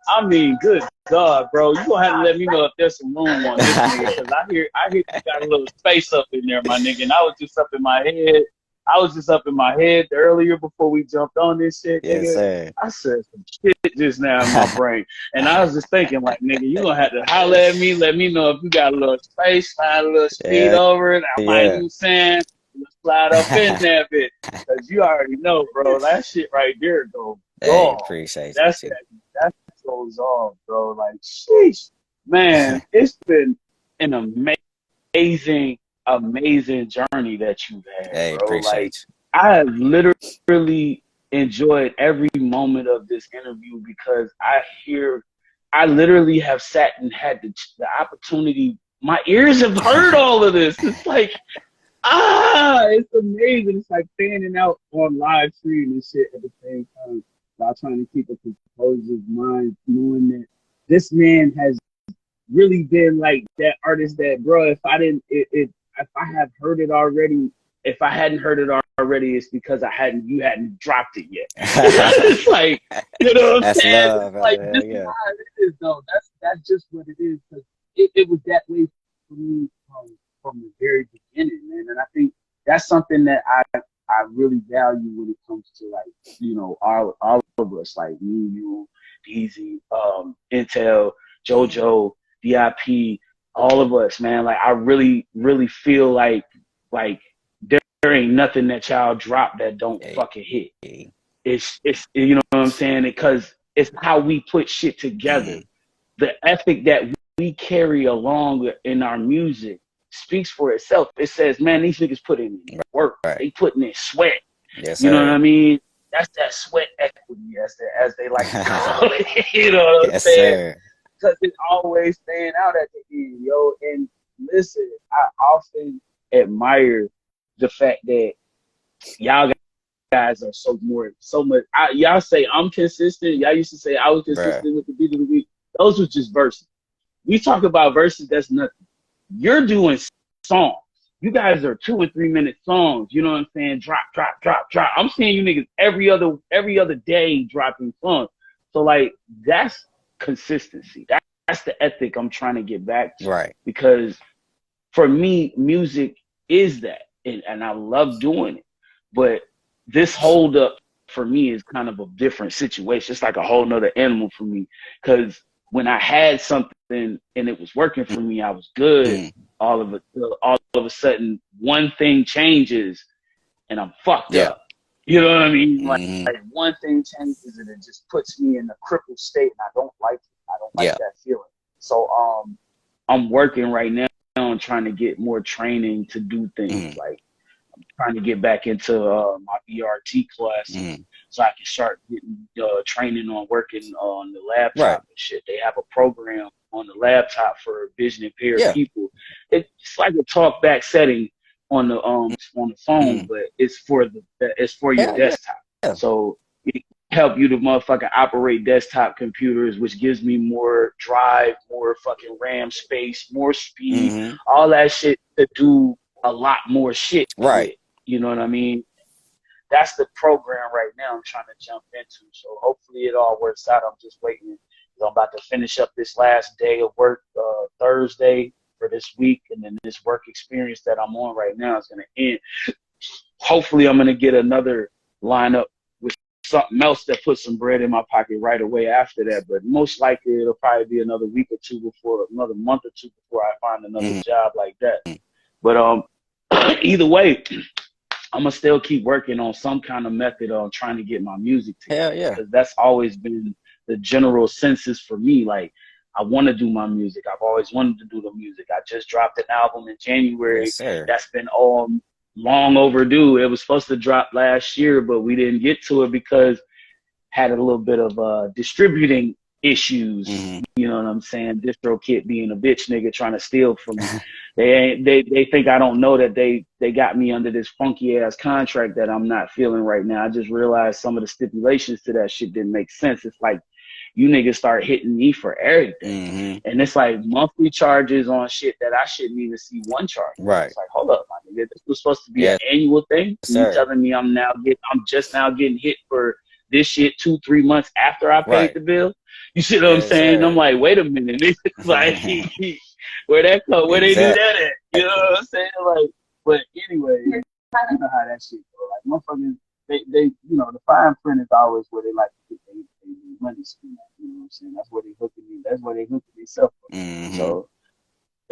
I mean, good God, bro. You gonna have to let me know if there's some room on this nigga, because I hear you got a little space up in there, my nigga. And I was just up in my head earlier before we jumped on this shit, nigga. Yes, sir. I said some shit just now in my brain. And I was just thinking, like, nigga, you gonna have to holler at me, let me know if you got a little space, slide a little speed over it. I might, you know what I'm saying, slide up in that bit. Because you already know, bro, that shit right there go Hey, appreciate that goes on, bro. Like, sheesh. Man, it's been an amazing journey that you've had, hey, bro. appreciate Like, you. I have literally enjoyed every moment of this interview because I literally have sat and had the opportunity. My ears have heard all of this. It's like, it's amazing. It's like fanning out on live stream and shit at the same time while trying to keep a composer's mind, knowing that this man has really been like that artist that, bro, if I hadn't heard it already, if I hadn't heard it already, it's because you hadn't dropped it yet. It's like, you know what I'm That's saying? love, It's like, brother. this Yeah. is how it is, though. That's just what it is. Because it was that way for me from the very beginning, man. And I think that's something that I really value when it comes to, like, you know, all of us, like me, you, DZ, Intel, JoJo, DIP, all of us, man. Like, I really, really feel like there ain't nothing that y'all drop that don't fucking hit. It's you know what I'm saying? Because it's how we put shit together. The ethic that we carry along in our music speaks for itself. It says, man, these niggas put in work. Right. They putting in sweat. Yes, You know what I sir. mean? That's that sweat equity, as they like to call it. You know what I'm Yes, saying? sir. Because it's always staying out at the end, yo. And listen, I often admire the fact that y'all guys are so much. Y'all say I'm consistent. Y'all used to say I was Bruh. consistent with the beat of the week. Those were just verses. We talk about verses. That's nothing. You're doing songs. You guys are 2 or 3 minute songs. You know what I'm saying? Drop, drop, drop, drop. I'm seeing you niggas every other day dropping songs. So like that's consistency. That's the ethic I'm trying to get back to. Right. Because for me, music is that, and I love doing it. But this hold up for me is kind of a different situation. It's like a whole nother animal for me. Because when I had something and it was working for me, I was good. Mm. All of a sudden, one thing changes and I'm fucked Yeah. up. You know what I mean? Mm-hmm. Like one thing changes and it just puts me in a crippled state, and I don't like it. I don't like Yeah. that feeling. So I'm working right now on trying to get more training to do things. Mm. Like I'm trying to get back into my BRT classes Mm. so I can start getting training on working on the laptop Right. and shit. They have a program on the laptop for vision impaired Yeah. people. It's like a talk back setting on the phone, Mm. but it's for your Yeah. Yeah. desktop. Yeah. So it help you to motherfucking operate desktop computers, which gives me more drive, more fucking RAM space, more speed, Mm-hmm. all that shit to do a lot more shit Right. with. You know what I mean? That's the program right now I'm trying to jump into. So hopefully it all works out. I'm just waiting. I'm about to finish up this last day of work Thursday for this week, and then this work experience that I'm on right now is going to end. Hopefully I'm going to get another lineup with something else that puts some bread in my pocket right away after that. But most likely it'll probably be another week or two another month or two before I find another Mm-hmm. job like that. But either way, I'm gonna still keep working on some kind of method on trying to get my music together. Hell yeah. Because that's always been the general census for me. Like, I want to do my music. I've always wanted to do the music. I just dropped an album in January. Yes, sir. That's been all long overdue. It was supposed to drop last year, but we didn't get to it because had a little bit of distributing issues. Mm-hmm. You know what I'm saying? DistroKid being a bitch nigga trying to steal from me. They think I don't know that they got me under this funky ass contract that I'm not feeling right now. I just realized some of the stipulations to that shit didn't make sense. It's like you niggas start hitting me for everything. Mm-hmm. And it's like monthly charges on shit that I shouldn't even see one charge. Right. It's like, hold up, my nigga. This was supposed to be Yeah. an annual thing. Yes, You sir. telling me I'm just now getting hit for this shit 2-3 months after I paid Right. the bill? You see what I'm Yes, saying? sir. I'm like, wait a minute. It's like, where they do that at? You know what I'm saying? Like, but anyway, you know how that shit go. Like, motherfuckers, they you know, the fine print is always where they like to get their money spent at. You know what I'm saying? That's where they hooking me. That's where they hooking themselves up. Mm-hmm. So,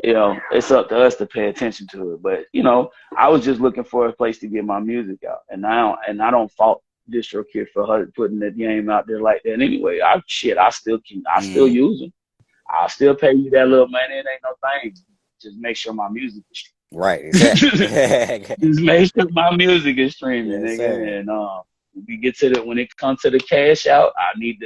you know, it's up to us to pay attention to it. But, you know, I was just looking for a place to get my music out. And I don't fault DistroKid for her putting the game out there like that anyway. I still use them. I'll still pay you that little money. It ain't no thing. Just make sure my music is Right. Exactly. just make sure my music is streaming, Yes, nigga. sir. And when we get to when it comes to the cash out, I need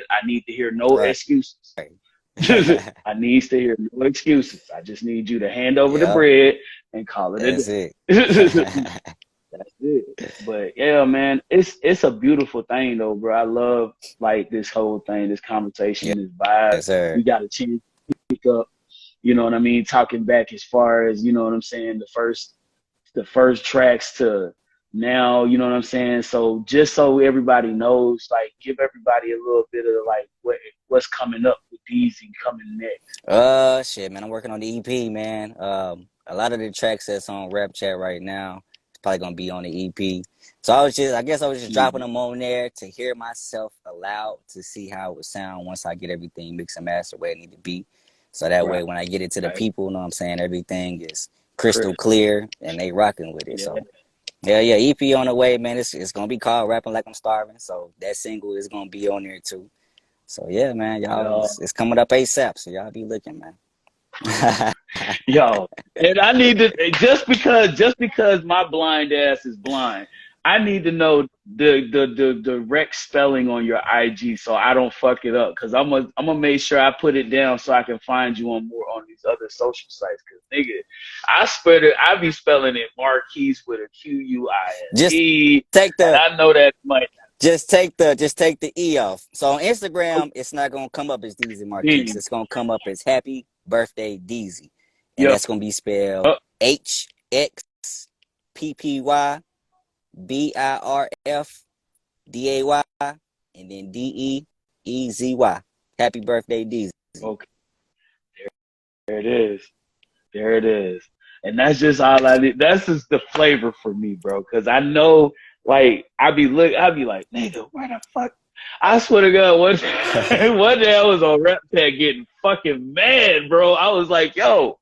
to hear no Right. excuses. I need to hear no excuses. I just need you to hand over the Yep. bread and call it a That's day. it. That's it. But yeah, man, it's a beautiful thing though, bro. I love like this whole thing, this conversation, this vibe. Yes, sir. We got a chance to pick up, you know what I mean, talking back as far as, you know what I'm saying, the first tracks to now, you know what I'm saying? So just so everybody knows, like give everybody a little bit of like what's coming up with these and coming next. Shit, man, I'm working on the EP, man. A lot of the tracks that's on Rap Chat right now, it's probably gonna be on the EP. So I guess I was just dropping them on there to hear myself aloud to see how it would sound once I get everything mixed and mastered where it need to be. So that way, when I get it to the people, you know what I'm saying, everything is crystal clear and they rocking with it. So yeah, EP on the way, man. It's gonna be called Rapping Like I'm Starving. So that single is gonna be on there too. So yeah, man, y'all, it's coming up ASAP. So y'all be looking, man. Yo, and I need to just because my blind ass is blind, I need to know the direct spelling on your IG so I don't fuck it up. Cause I'm gonna make sure I put it down so I can find you on more on these other social sites. Cause nigga, I be spelling it Marquise with a Just Quise, take and the I know that might just take the E off. So on Instagram, it's not gonna come up as Deezy Marquise. be It's gonna come up as Happy Birthday Deezy, and yo. that's gonna be spelled HXPPYBIRFDAY and then DEEZY. Happy Birthday Deezy. Okay, there it is. There it is. And that's just all I need. That's just the flavor for me, bro. Cause I know, like, I be like, nigga, where the fuck? I swear to God, one day I was on Rap Tag getting fucking mad, bro. I was like, yo,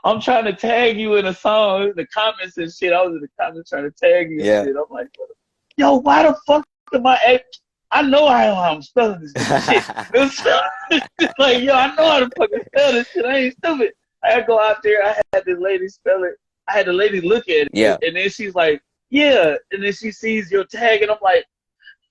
I'm trying to tag you in a song, in the comments and shit. I was in the comments trying to tag you and Yeah. shit. I'm like, yo, why the fuck am I know how I'm spelling this shit. It's like, yo, I know how to fucking spell this shit. I ain't stupid. I had to go out there. I had the lady spell it. I had the lady look at it. Yeah. And then she's like, yeah. And then she sees your tag. And I'm like,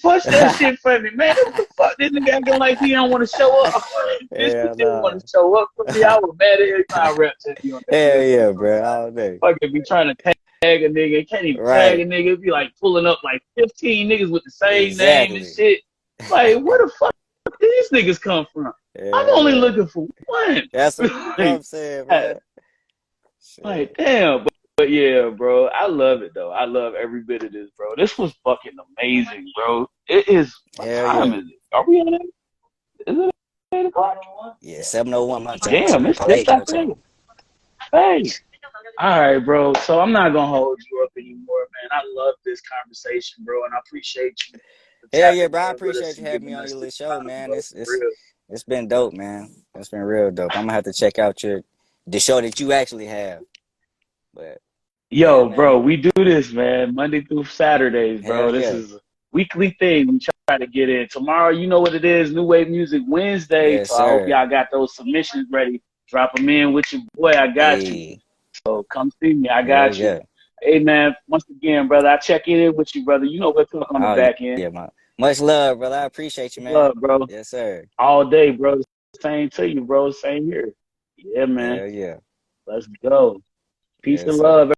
push that shit for me, man. What the fuck? This nigga acting like he don't want to show up. This Hell nigga didn't want nah. to show up for me. I was mad at him. I rap to you on that Hell shit. yeah, bro. All day. Fucking be trying to tag a nigga. Can't even tag Right. a nigga. Be like pulling up like 15 niggas with the same name and Exactly. shit. Like, where the fuck did these niggas come from? I'm Hell only yeah. looking for one. That's what I'm saying, man. Like, damn, but yeah, bro, I love it though. I love every bit of this, bro. This was fucking amazing, bro. It is. What Hell time yeah. is it? Are we on it? Is it 8 o'clock? Yeah, 7:01 my time. Damn, it's Eight your after time. 8. Hey. All right, bro. So I'm not gonna hold you up anymore, man. I love this conversation, bro, and I appreciate you for Hell yeah, tapping bro. I in with us appreciate you and having me giving on us your little this show, time, man. bro. For real. It's been dope, man. It's been real dope. I'm gonna have to check out the show that you actually have. But yeah, Yo, bro, man. we do this, man, Monday through Saturdays, Hell bro. This yeah. is a weekly thing we try to get in. Tomorrow, you know what it is, New Wave Music Wednesday. Yes, So I hope sir. y'all got those submissions ready. Drop them in with your boy. I got you. Hey. So come see me. I Hell got you. yeah. Hey, man, once again, brother, I check in with you, brother. You know what talk on the Oh back end. yeah, man. Much love, brother. I appreciate you, man. Love, bro. Yes, sir. All day, bro. Same to you, bro. Same here. Yeah, man. Hell yeah. Let's go. Peace Yes, and sir. love.